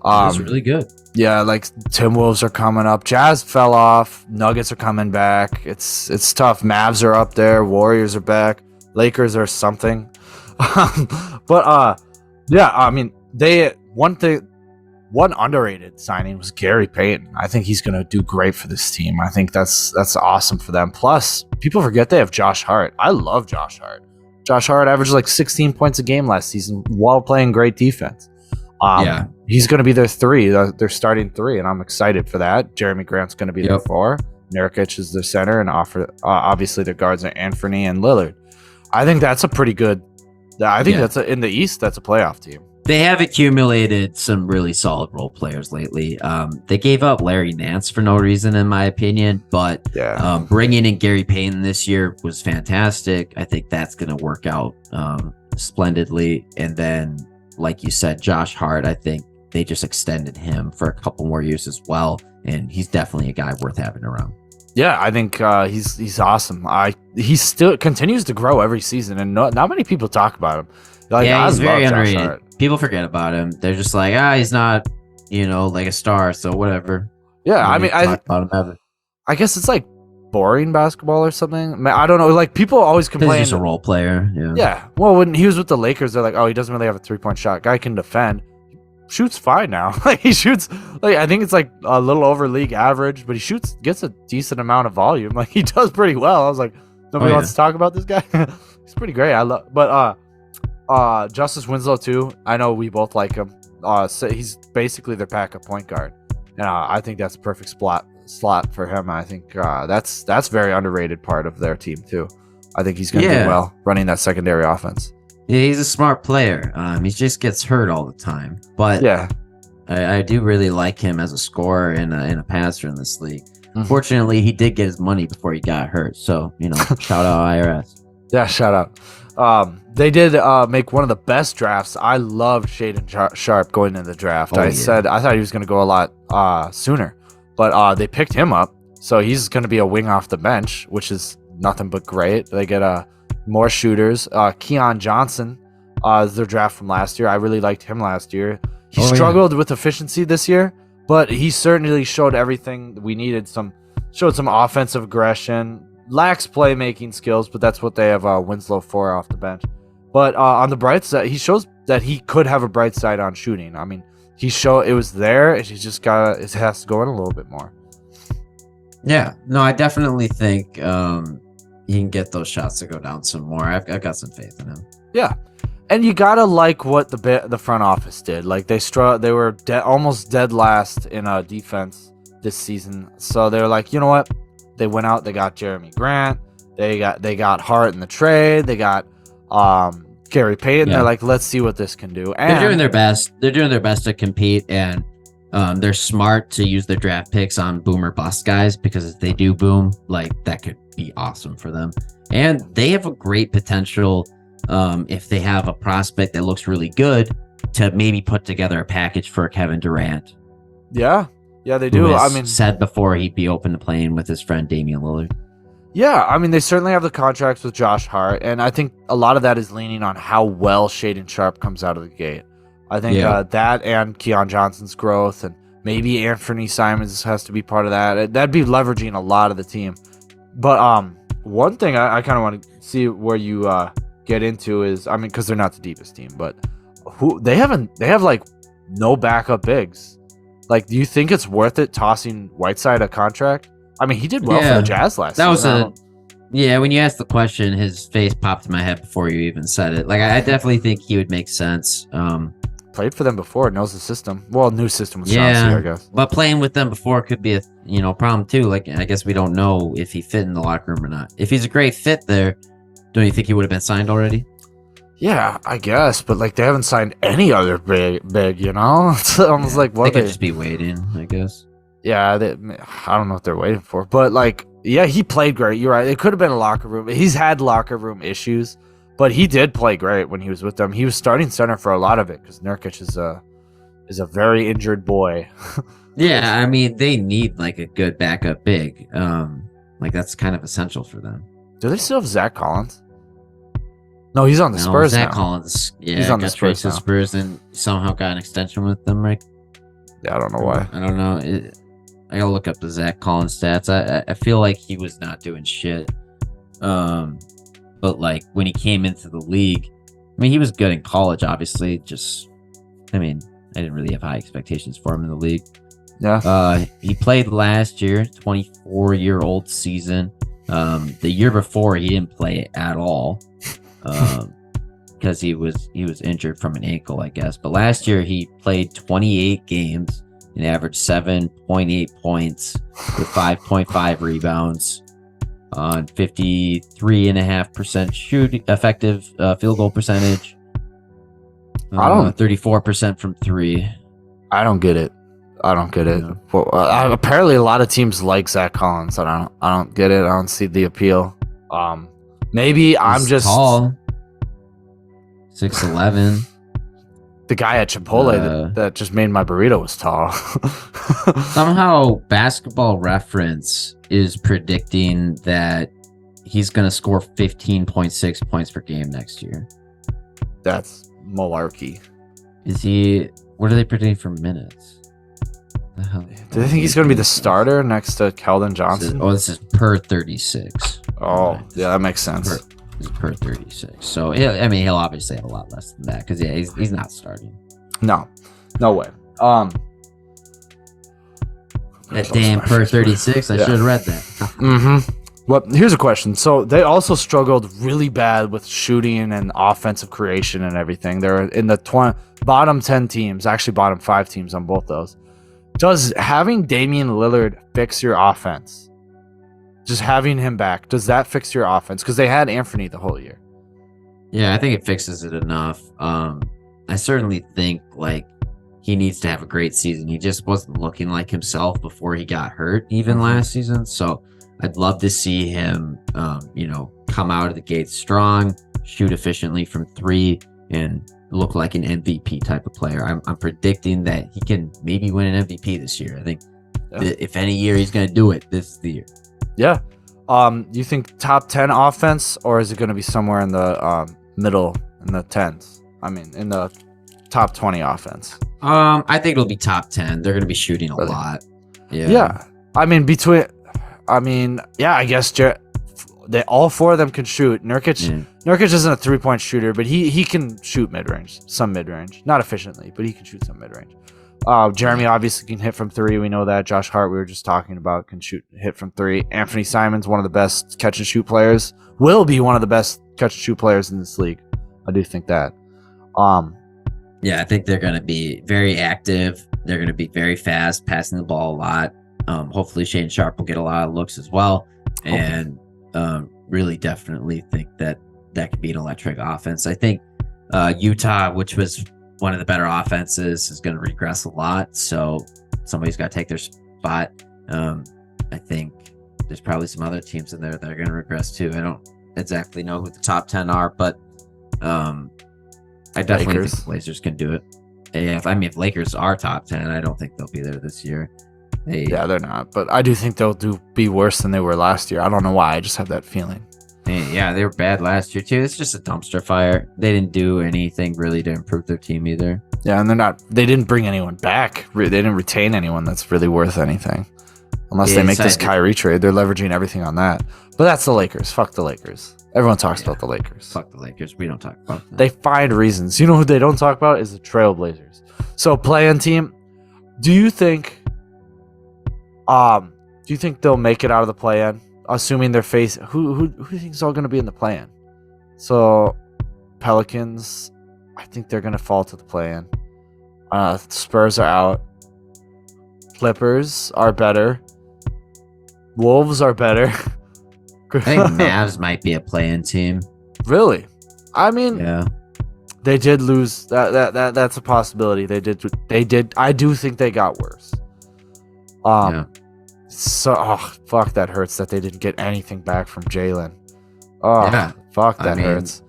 That's really good. Yeah, like Timberwolves are coming up. Jazz fell off. Nuggets are coming back. It's tough. Mavs are up there. Warriors are back. Lakers are something. But yeah, I mean, one underrated signing was Gary Payton. I think he's gonna do great for this team. I think that's awesome for them. Plus, people forget they have Josh Hart. I love Josh Hart. Josh Hart averaged like 16 points a game last season while playing great defense. He's going to be their their starting three, and I'm excited for that. Jeremy Grant's going to be their four. Nurkic is their center, and obviously their guards are Anfernee and Lillard. I think that's a pretty good. I think in the East, that's a playoff team. They have accumulated some really solid role players lately. They gave up Larry Nance for no reason, in my opinion, but bringing in Gary Payton this year was fantastic. I think that's going to work out splendidly. And then, like you said, Josh Hart, I think they just extended him for a couple more years as well, and he's definitely a guy worth having around. Yeah, I think he's awesome. He still continues to grow every season, and not many people talk about him. Like, he's very underrated. People forget about him. They're just like, he's not, like a star, so whatever. Yeah, I mean, I guess it's like boring basketball or something. I don't know. Like, people always complain. He's just a role player. Yeah. Well, when he was with the Lakers, they're like, he doesn't really have a 3-point shot. Guy can defend. Shoots fine now. Like, he shoots, like, I think it's like a little over league average, but he gets a decent amount of volume. Like, he does pretty well. I was like, nobody wants to talk about this guy. He's pretty great. But Justice Winslow too. I know we both like him. So he's basically their backup point guard. I think that's a perfect slot for him. I think that's very underrated part of their team too. I think he's going to do well running that secondary offense. Yeah, he's a smart player. He just gets hurt all the time. But I do really like him as a scorer and a passer in this league. Mm-hmm. Fortunately, he did get his money before he got hurt. So, shout out IRS. Yeah, shout out. They did make one of the best drafts. I loved Shaedon Sharpe going into the draft. I thought he was going to go a lot sooner, but they picked him up. So he's going to be a wing off the bench, which is nothing but great. They get more shooters. Keon Johnson is their draft from last year. I really liked him last year. He struggled with efficiency this year, but he certainly showed everything we needed. Showed some offensive aggression. Lacks playmaking skills, but that's what they have Winslow for off the bench. But on the bright side, he shows that he could have a bright side on shooting. I mean, it was there. It has to go in a little bit more. Yeah, no, I definitely think he can get those shots to go down some more. I've got some faith in him. Yeah, and you gotta like what the front office did. Like they were almost dead last in defense this season. So they were like, you know what? They went out. They got Jeremy Grant. They got Hart in the trade. They got Gary Payton. They're like, let's see what this can do. And they're doing their best. They're doing their best to compete, and they're smart to use their draft picks on boom or bust guys, because if they do boom, like, that could be awesome for them. And they have a great potential, if they have a prospect that looks really good, to maybe put together a package for Kevin Durant. Yeah, they do. I mean, said before he'd be open to playing with his friend Damian Lillard. Yeah, I mean, they certainly have the contracts with Josh Hart, and I think a lot of that is leaning on how well Shaedon Sharpe comes out of the gate. I think that and Keon Johnson's growth, and maybe Anfernee Simons has to be part of that. That'd be leveraging a lot of the team. But one thing I kind of want to see where you get into is, I mean, because they're not the deepest team, but they have like no backup bigs. Like, do you think it's worth it tossing Whiteside a contract? I mean, he did well for the Jazz last season. When you asked the question, his face popped in my head before you even said it. Like, I definitely think he would make sense. Played for them before, knows the system. Well, new system with Chauncey, I guess. But playing with them before could be a problem too. Like, I guess we don't know if he fit in the locker room or not. If he's a great fit there, don't you think he would have been signed already? Yeah, I guess, but like, they haven't signed any other big, It's almost like what they could just be waiting, I guess. Yeah, I don't know what they're waiting for, but like, yeah, he played great. You're right. It could have been a locker room. He's had locker room issues, but he did play great when he was with them. He was starting center for a lot of it because Nurkic is a very injured boy. Yeah, I mean, they need like a good backup big. Like, that's kind of essential for them. Do they still have Zach Collins? No, he's on the Spurs Zach now. Collins, he's on the Spurs and somehow got an extension with them, right? Yeah, I don't know why. I don't know. I gotta look up the Zach Collins stats. I feel like he was not doing shit. But like when he came into the league, I mean, he was good in college, obviously. I didn't really have high expectations for him in the league. Yeah. He played last year, 24-year-old season. The year before, he didn't play at all, because he was injured from an ankle, I guess. But last year, he played 28 games and averaged 7.8 points with 5.5 rebounds on 53.5% effective field goal percentage. 34% from three. I don't get it. Yeah. Well, apparently, a lot of teams like Zach Collins. I don't get it. I don't see the appeal. Maybe I'm He's just tall. 6'11". the guy at Chipotle that just made my burrito was tall. Somehow, Basketball Reference is predicting that he's going to score 15.6 points per game next year. That's malarkey. Is he? What are they predicting for minutes? The hell? Do they think he's going to be the starter next to Keldon Johnson? This is per 36. Oh, yeah, that makes sense. This is per 36. So he'll obviously have a lot less than that because he's not starting. No way. That damn per 36. I should have read that. Mm-hmm. Well, here's a question. So they also struggled really bad with shooting and offensive creation and everything. They're in the bottom 10 teams, actually bottom 5 teams on both those. Does having Damian Lillard fix your offense? Just having him back, does that fix your offense? Because they had Anfernee the whole year. Yeah, I think it fixes it enough. I certainly think like he needs to have a great season. He just wasn't looking like himself before he got hurt, even last season. So I'd love to see him, come out of the gate strong, shoot efficiently from 3, and look like an MVP type of player. I'm predicting that he can maybe win an MVP this year. I think if any year he's going to do it, this is the year. Yeah. You think top 10 offense, or is it going to be somewhere in the middle, in the 10s? I mean, in the top 20 offense? I think it'll be top 10. They're going to be shooting a lot. Yeah. Yeah. I guess all 4 of them can shoot. Nurkic isn't a 3-point shooter, but he can shoot mid-range, some mid-range. Not efficiently, but he can shoot some mid-range. Jeremy obviously can hit from 3. We know that. Josh Hart, we were just talking about, can hit from 3. Anfernee Simons, one of the best catch-and-shoot players. Will be one of the best catch-and-shoot players in this league. I do think that. Yeah, I think they're going to be very active. They're going to be very fast, passing the ball a lot. Hopefully Shane Sharp will get a lot of looks as well. And really definitely think that could be an electric offense. I think Utah, which was one of the better offenses, is going to regress a lot. So somebody's got to take their spot. I think there's probably some other teams in there that are going to regress too. I don't exactly know who the top 10 are, but I definitely think the Blazers can do it. Yeah, if Lakers are top 10, I don't think they'll be there this year. They're not, but I do think they'll be worse than they were last year. I don't know why. I just have that feeling. Yeah, they were bad last year too. It's just a dumpster fire. They didn't do anything really to improve their team either. Yeah, and they didn't bring anyone back. They didn't retain anyone that's really worth anything. Unless they make this Kyrie trade. They're leveraging everything on that. But that's the Lakers. Fuck the Lakers. Everyone talks about the Lakers. Fuck the Lakers. We don't talk about them. They find reasons. You know who they don't talk about is the Trailblazers. So play-in team, do you think they'll make it out of the play-in? Assuming they're who do you think is all going to be in the play-in? So Pelicans, I think they're going to fall to the play-in. Spurs are out. Clippers are better. Wolves are better. I think Mavs might be a play-in team. Really? I mean, yeah. They did lose. That's a possibility. They did. I do think they got worse. Yeah. So, fuck, that hurts that they didn't get anything back from Jalen. Oh, fuck, that hurts.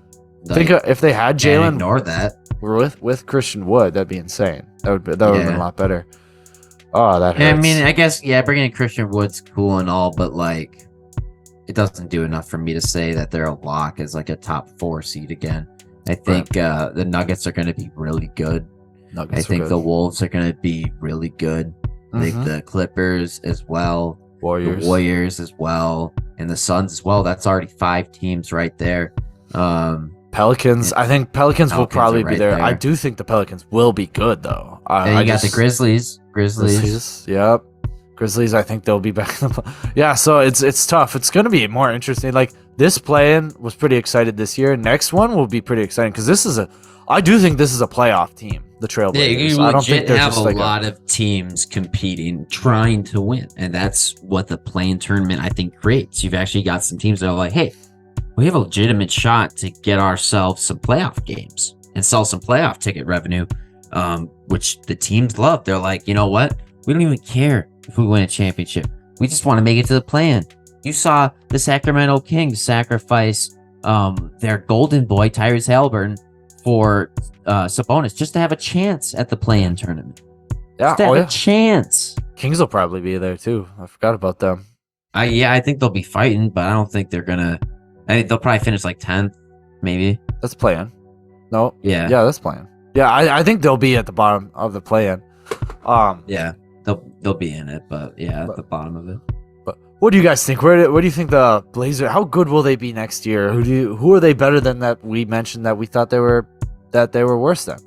Think if they had Jalen, ignore that. With Christian Wood, that'd be insane. That would have been a lot better. Oh, that hurts. I mean, I guess bringing in Christian Wood's cool and all, but like, it doesn't do enough for me to say that they're a lock as like a top 4 seed again. I think the Nuggets are going to be really good. I think the Wolves are going to be really good. I think the Clippers as well. Warriors. The Warriors as well. And the Suns as well. That's already 5 teams right there. Pelicans. I think Pelicans will probably be right there. there. I do think the Pelicans will be good, though. And you got the Grizzlies. Yep. Grizzlies, I think they'll be back. Yeah, so it's tough. It's going to be more interesting. Like, this play-in was pretty excited this year. Next one will be pretty exciting because I do think this is a playoff team, the Trailblazers. You I don't think they're have just a like lot of teams competing, trying to win. And that's what the play-in tournament, I think, creates. You've actually got some teams that are like, hey, we have a legitimate shot to get ourselves some playoff games and sell some playoff ticket revenue, which the teams love. They're like, you know what? We don't even care if we win a championship. We just want to make it to the play-in. You saw the Sacramento Kings sacrifice their golden boy, Tyrese Halliburton, for Sabonis just to have a chance at the play-in tournament. Yeah, just to have a chance. Kings will probably be there too. I forgot about them. I think they'll be fighting, but I don't think they're gonna. I think they'll probably finish like 10th, maybe. That's play-in. No. Yeah. Yeah, that's play-in. Yeah, I think they'll be at the bottom of the play-in. Yeah, they'll be in it, but at the bottom of it. But what do you guys think? Where do you think the Blazers? How good will they be next year? Who are they better than that we mentioned that we thought they were worse than?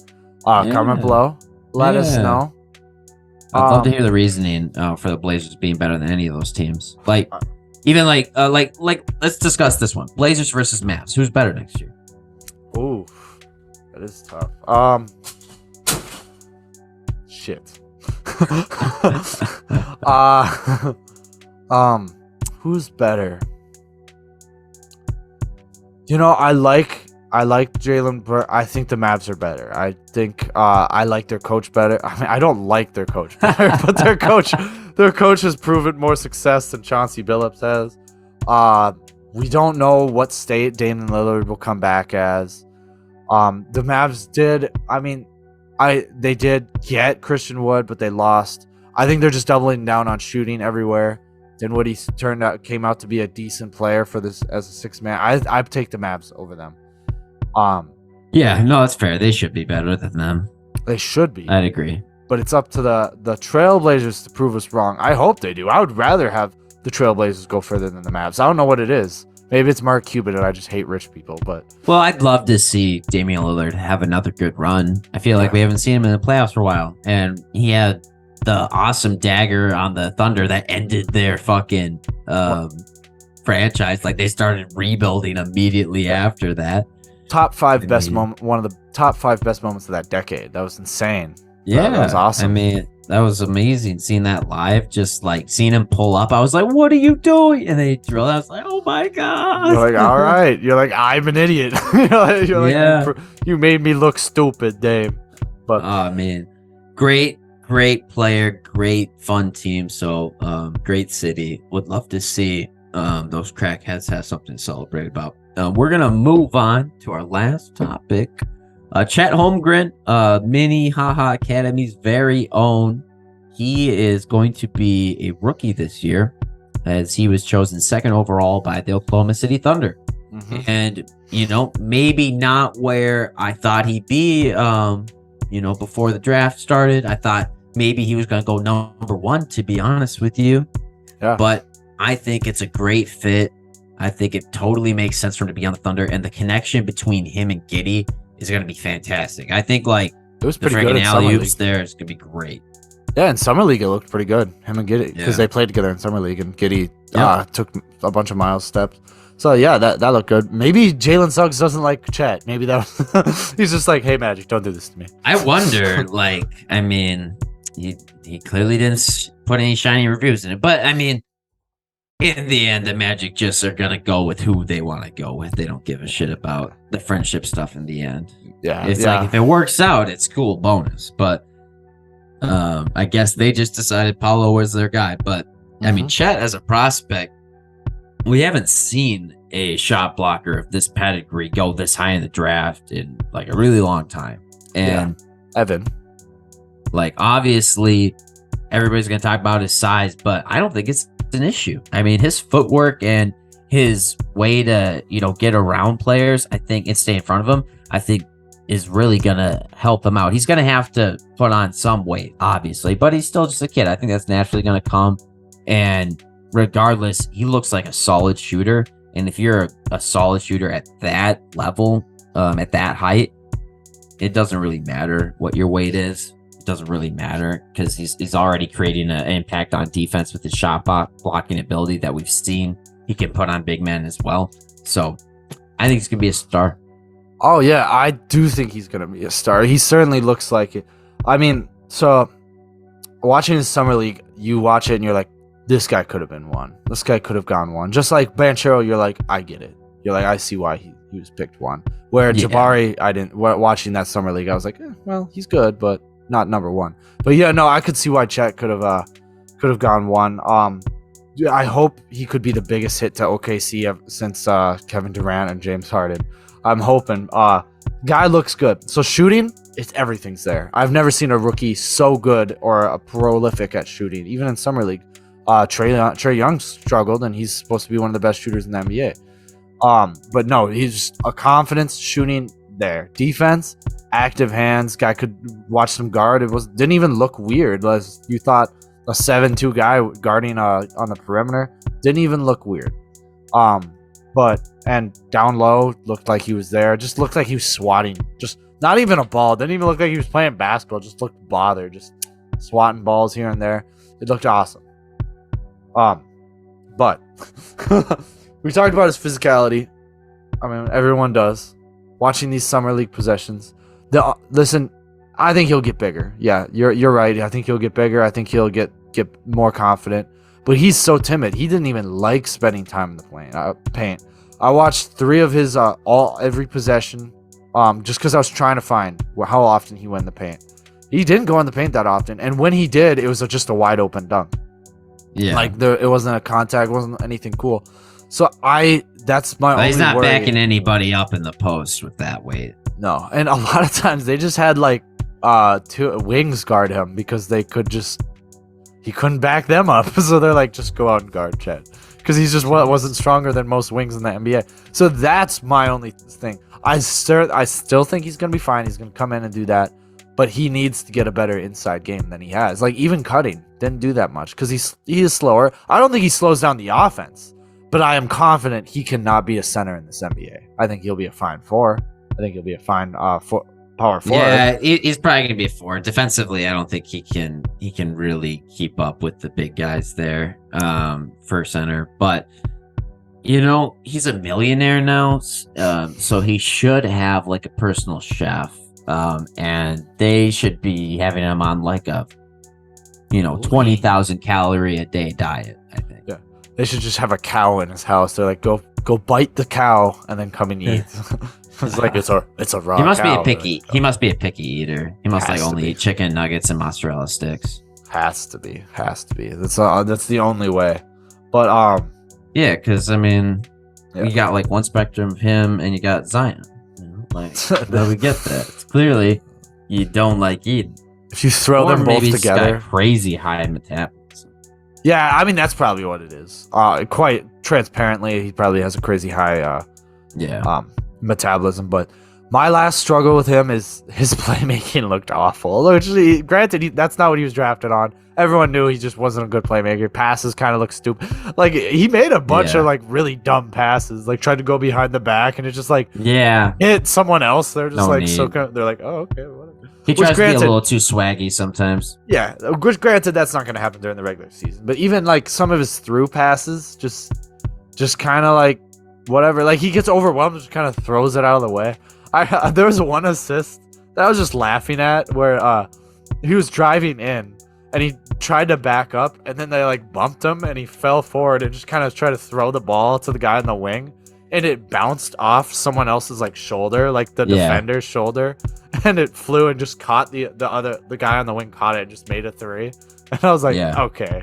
Comment below. Let us know. I'd love to hear the reasoning for the Blazers being better than any of those teams. Like let's discuss this one: Blazers versus Mavs. Who's better next year? Ooh, that is tough. Shit. Who's better? I like Jalen. I think the Mavs are better. I think I like their coach better. I mean, I don't like their coach better, but their coach has proven more success than Chauncey Billups has. We don't know what state Damian Lillard will come back as. The Mavs did. I mean, they did get Christian Wood, but they lost. I think they're just doubling down on shooting everywhere. Dinwiddie came out to be a decent player for this as a 6-man. I take the Mavs over them. Yeah, no, that's fair. They should be better than them. They should be. I'd agree. But it's up to the Trailblazers to prove us wrong. I hope they do. I would rather have the Trailblazers go further than the Mavs. I don't know what it is. Maybe it's Mark Cuban and I just hate rich people. But I'd love to see Damian Lillard have another good run. I feel like we haven't seen him in the playoffs for a while, and he had the awesome dagger on the Thunder that ended their fucking franchise. Like, they started rebuilding immediately after that. Top 5 best moment, one of the top 5 best moments of that decade. That was insane. Yeah, that was awesome. I mean, that was amazing seeing that live. Just like seeing him pull up, I was like, "What are you doing?" And they drill. I was like, "Oh my god!" You're like, "All right." You're like, "I'm an idiot." you're like, yeah. You made me look stupid, Dame. But oh man, great player, great fun team. So great city. Would love to see those crackheads have something to celebrate about. We're gonna move on to our last topic. Chet Holmgren, Mini Haha Academy's very own. He is going to be a rookie this year, as he was chosen 2nd overall by the Oklahoma City Thunder. Mm-hmm. And maybe not where I thought he'd be. Before the draft started, I thought maybe he was going to go number 1. To be honest with you, yeah. But I think it's a great fit. I think it totally makes sense for him to be on the Thunder, and the connection between him and Giddey is going to be fantastic. I think it was pretty good in Summer League. There is going to be great. Yeah, in Summer League it looked pretty good. Him and Giddey, because they played together in Summer League, and Giddey took a bunch of miles steps. So yeah, that looked good. Maybe Jalen Suggs doesn't like Chet. Maybe that he's just like, "Hey, Magic, don't do this to me." I wonder. He clearly didn't put any shiny reviews in it, but I mean, in the end, the Magic just are gonna go with who they want to go with. They don't give a shit about the friendship stuff in the end. Yeah, it's like if it works out, it's cool, bonus. But I guess they just decided Paolo was their guy. But I mean, Chet as a prospect, we haven't seen a shot blocker of this pedigree go this high in the draft in like a really long time. And Evan, obviously, everybody's gonna talk about his size, but I don't think it's an issue. I mean, his footwork and his way to get around players, I think, and stay in front of them, I think is really gonna help him out. He's gonna have to put on some weight, obviously, but he's still just a kid. I think that's naturally gonna come. And regardless, he looks like a solid shooter. And if you're a solid shooter at that level, at that height, it doesn't really matter what your weight is. It doesn't really matter because he's already creating an impact on defense with his shot blocking ability that we've seen. He can put on big men as well. So I think he's gonna be a star. Oh yeah, I do think he's gonna be a star. He certainly looks like it. I mean, so watching his summer league, you watch it and you're like, this guy could have been one. This guy could have gone one. Just like Banchero, you're like, I get it. You're like, I see why he was picked one. Where Jabari, I didn't. Watching that summer league, I was like, well, he's good, but not number one. But yeah, no, I could see why Chet could have gone one. I hope he could be the biggest hit to OKC since Kevin Durant and James Harden. I'm hoping. Guy looks good. So shooting, everything's there. I've never seen a rookie so good or a prolific at shooting, even in summer league. Trae Young struggled, and he's supposed to be one of the best shooters in the NBA. But no, he's just a confidence shooting there. Defense, active hands. Guy could watch some guard. Didn't even look weird. You thought a 7'2" guy guarding on the perimeter didn't even look weird. And down low looked like he was there. Just looked like he was swatting. Just not even a ball. Didn't even look like he was playing basketball. Just looked bothered. Just swatting balls here and there. It looked awesome. But we talked about his physicality. I mean, everyone does. Watching these summer league possessions. Listen, I think he'll get bigger. Yeah, you're right. I think he'll get bigger. I think he'll get more confident. But he's so timid. He didn't even like spending time in the paint. I watched 3 of his every possession, just because I was trying to find how often he went in the paint. He didn't go in the paint that often, and when he did, it was just a wide open dunk. Yeah, like it wasn't a contact, wasn't anything cool. So that's my only he's not worry. backing anybody up in the post with that weight. No, and a lot of times they just had like 2 wings guard him because he couldn't back them up. So they're like, just go out and guard Chet because he's just wasn't stronger than most wings in the NBA. So that's my only thing. I still think he's gonna be fine. He's gonna come in and do that, but he needs to get a better inside game than he has. Like even cutting didn't do that much because he is slower. I don't think he slows down the offense, but I am confident he cannot be a center in this NBA. I think he'll be a fine 4. I think he'll be a fine power forward. Yeah, he's probably gonna be a 4. Defensively, I don't think he can really keep up with the big guys there for center. But he's a millionaire now, so he should have like a personal chef, and they should be having him on like a 20,000 calorie a day diet. I think. Yeah, they should just have a cow in his house. They're like, go bite the cow and then come and eat. It's like it's a raw. He must cow. be a picky. He must be a picky eater. He must Has to only be. eat chicken nuggets and mozzarella sticks. Has to be. That's the only way. But Yeah, because I mean, Yeah. you got like one spectrum of him, and you got Zion. Like, how do we get that? It's clearly you don't like eating. if you throw Or them both maybe he's together, got crazy high metabolism. yeah, I mean that's probably what it is. Quite transparently, he probably has a crazy high Yeah. metabolism. But my last struggle with him is his playmaking looked awful. Which, granted, that's not what he was drafted on. Everyone knew he just wasn't a good playmaker. Passes kind of look stupid. Like he made a bunch of like really dumb passes, like tried to go behind the back, and it's just like Yeah. hit someone else. They're just No like need. so. They're like, oh okay, whatever. He Which, tries to be a granted- little too swaggy sometimes. Yeah, which granted that's not going to happen during the regular season. But even like some of his through passes, just kind of like whatever. Like he gets overwhelmed, just kind of throws it out of the way. There was one assist that I was just laughing at where he was driving in and he tried to back up and then they like bumped him and he fell forward and just kind of tried to throw the ball to the guy in the wing and it bounced off someone else's like shoulder, like the defender's shoulder, and it flew and just caught the guy on the wing caught it and just made a 3. And I was like, okay,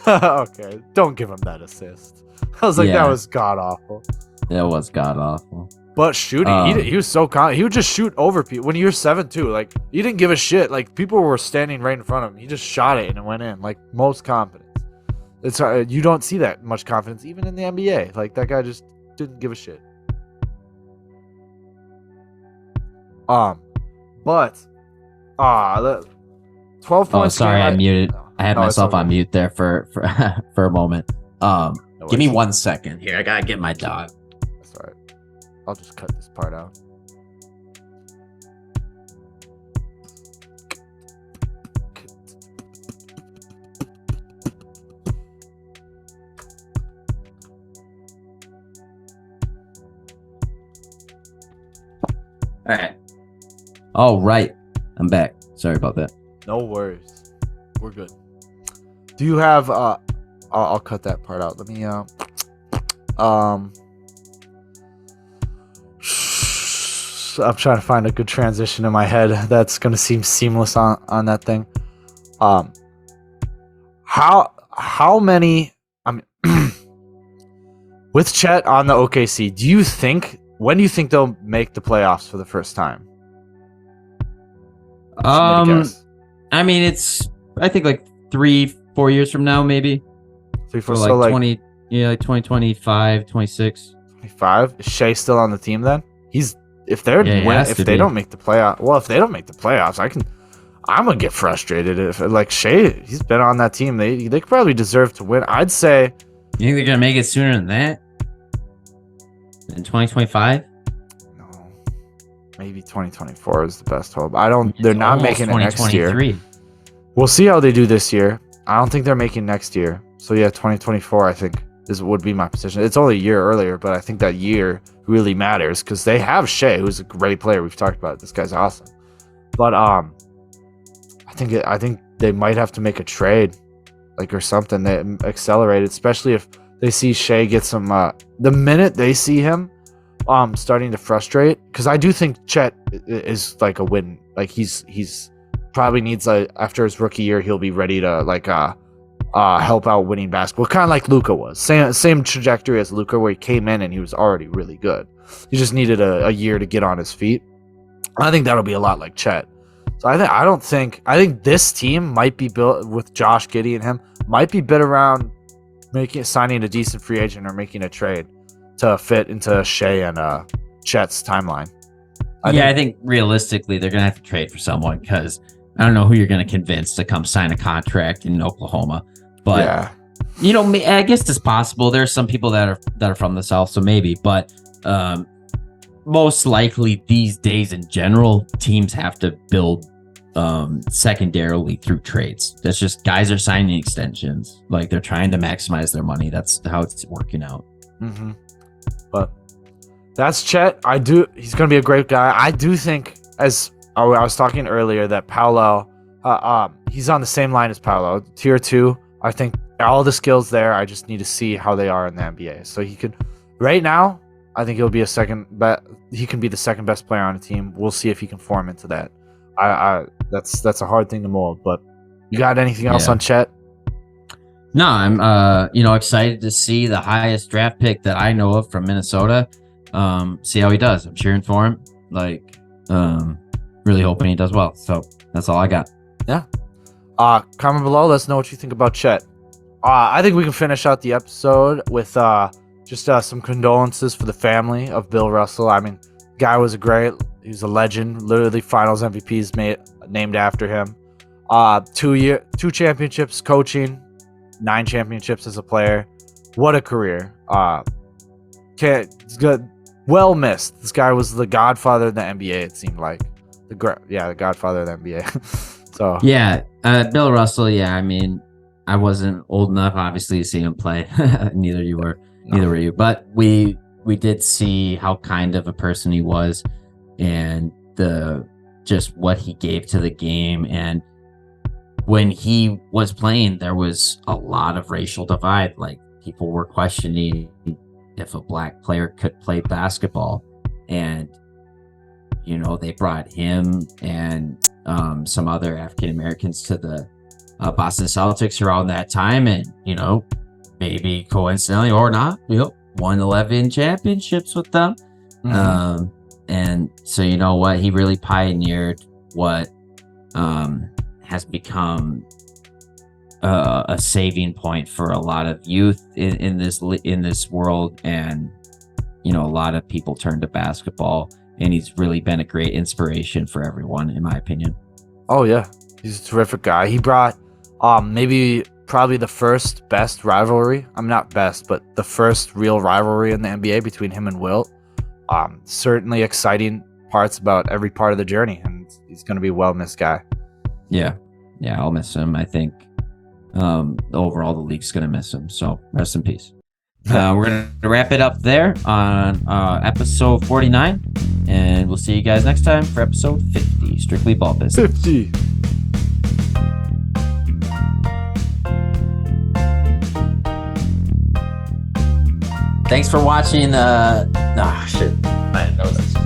okay, don't give him that assist. I was like, that was god awful. That was god awful. But shooting, he was so he would just shoot over people. When you're 7'2", like he didn't give a shit. Like people were standing right in front of him. He just shot it and it went in. Like most confidence. It's you don't see that much confidence even in the NBA. Like that guy just didn't give a shit. But 12 Oh, points. sorry, I muted. I had No, it's myself okay. on mute there for for a moment. No Give me worries. 1 second here. I gotta get my dog. That's all right. I'll just cut this part out. All right, I'm back. Sorry about that. No worries. We're good. Do you have I'll cut that part out. Let me I'm trying to find a good transition in my head that's gonna seem seamless on that thing. How many, I mean, with Chet on the OKC, when do you think they'll make the playoffs for the first time? I mean, it's I think like 3-4 years from now, maybe. 3, 4, For so like like 2025, 26. 25. Is Shea still on the team then? If Yeah, he has to they be. don't make the playoff, well, if they don't make the playoffs, I'm gonna get frustrated if like Shea, he's been on that team. They could probably deserve to win. I'd say You think they're gonna make it sooner than that? In 2025? no, maybe 2024 is the best hope. They're not making it next year. We'll see how they do this year. I don't think they're making next year. So yeah, 2024 I think would be my position. It's only a year earlier, but I think that year really matters because they have Shea, who's a great player. We've talked about it. This guy's awesome. But I think they might have to make a trade, like or something that accelerated, especially if they see Shea get some. The minute they see him, starting to frustrate, because I do think Chet is like a win. Like he's probably needs after his rookie year, he'll be ready to help out winning basketball, kind of like Luka was. Same trajectory as Luka, where he came in and he was already really good. He just needed a year to get on his feet. I think that'll be a lot like Chet. So I think this team might be built with Josh Giddey and him might be built around signing a decent free agent or making a trade to fit into Shea and Chet's timeline. I think realistically they're gonna have to trade for someone because I don't know who you're gonna convince to come sign a contract in Oklahoma. But yeah. I guess it's possible. There are some people that are from the South, so maybe. But most likely these days in general, teams have to build secondarily through trades. That's just guys are signing extensions. Like they're trying to maximize their money. That's how it's working out. Mm-hmm. But that's Chet. He's going to be a great guy. I do think, as I was talking earlier, that Paolo, he's on the same line as Paolo. Tier 2, I think all the skills there. I just need to see how they are in the NBA. So he could, right now, I think he'll be he can be the second best player on the team. We'll see if he can form into that. That's a hard thing to mold. But you got anything else on Chet? No, I'm excited to see the highest draft pick that I know of from Minnesota. See how he does. I'm cheering for him. Really hoping he does well. So that's all I got. Yeah. Comment below. Let us know what you think about Chet. I think we can finish out the episode with just some condolences for the family of Bill Russell. I mean, guy was he was a legend. Literally, Finals MVPs named after him. 2 championships coaching, 9 championships as a player. What a career! Good. Well missed. This guy was the godfather of the NBA. It seemed like the godfather of the NBA. So yeah, Bill Russell. Yeah, I mean, I wasn't old enough, obviously, to see him play. Neither you were. Neither were you. But we did see how kind of a person he was, and just what he gave to the game. And when he was playing, there was a lot of racial divide. Like people were questioning if a black player could play basketball, and they brought him and some other African Americans to the Boston Celtics around that time, and maybe coincidentally or not, won 11 championships with them. Mm-hmm. And so what, he really pioneered what has become a saving point for a lot of youth in this world, and a lot of people turn to basketball and he's really been a great inspiration for everyone, in my opinion. Oh yeah, he's a terrific guy. He brought probably the first best rivalry. I'm not best, but the first real rivalry in the NBA between him and Wilt. Certainly exciting parts about every part of the journey, and he's going to be a well-missed guy. Yeah, I'll miss him. I think overall the league's going to miss him, so rest in peace. We're going to wrap it up there on episode 49, and we'll see you guys next time for episode 50, Strictly Ball Business. 50. Thanks for watching. Shit. I didn't know this.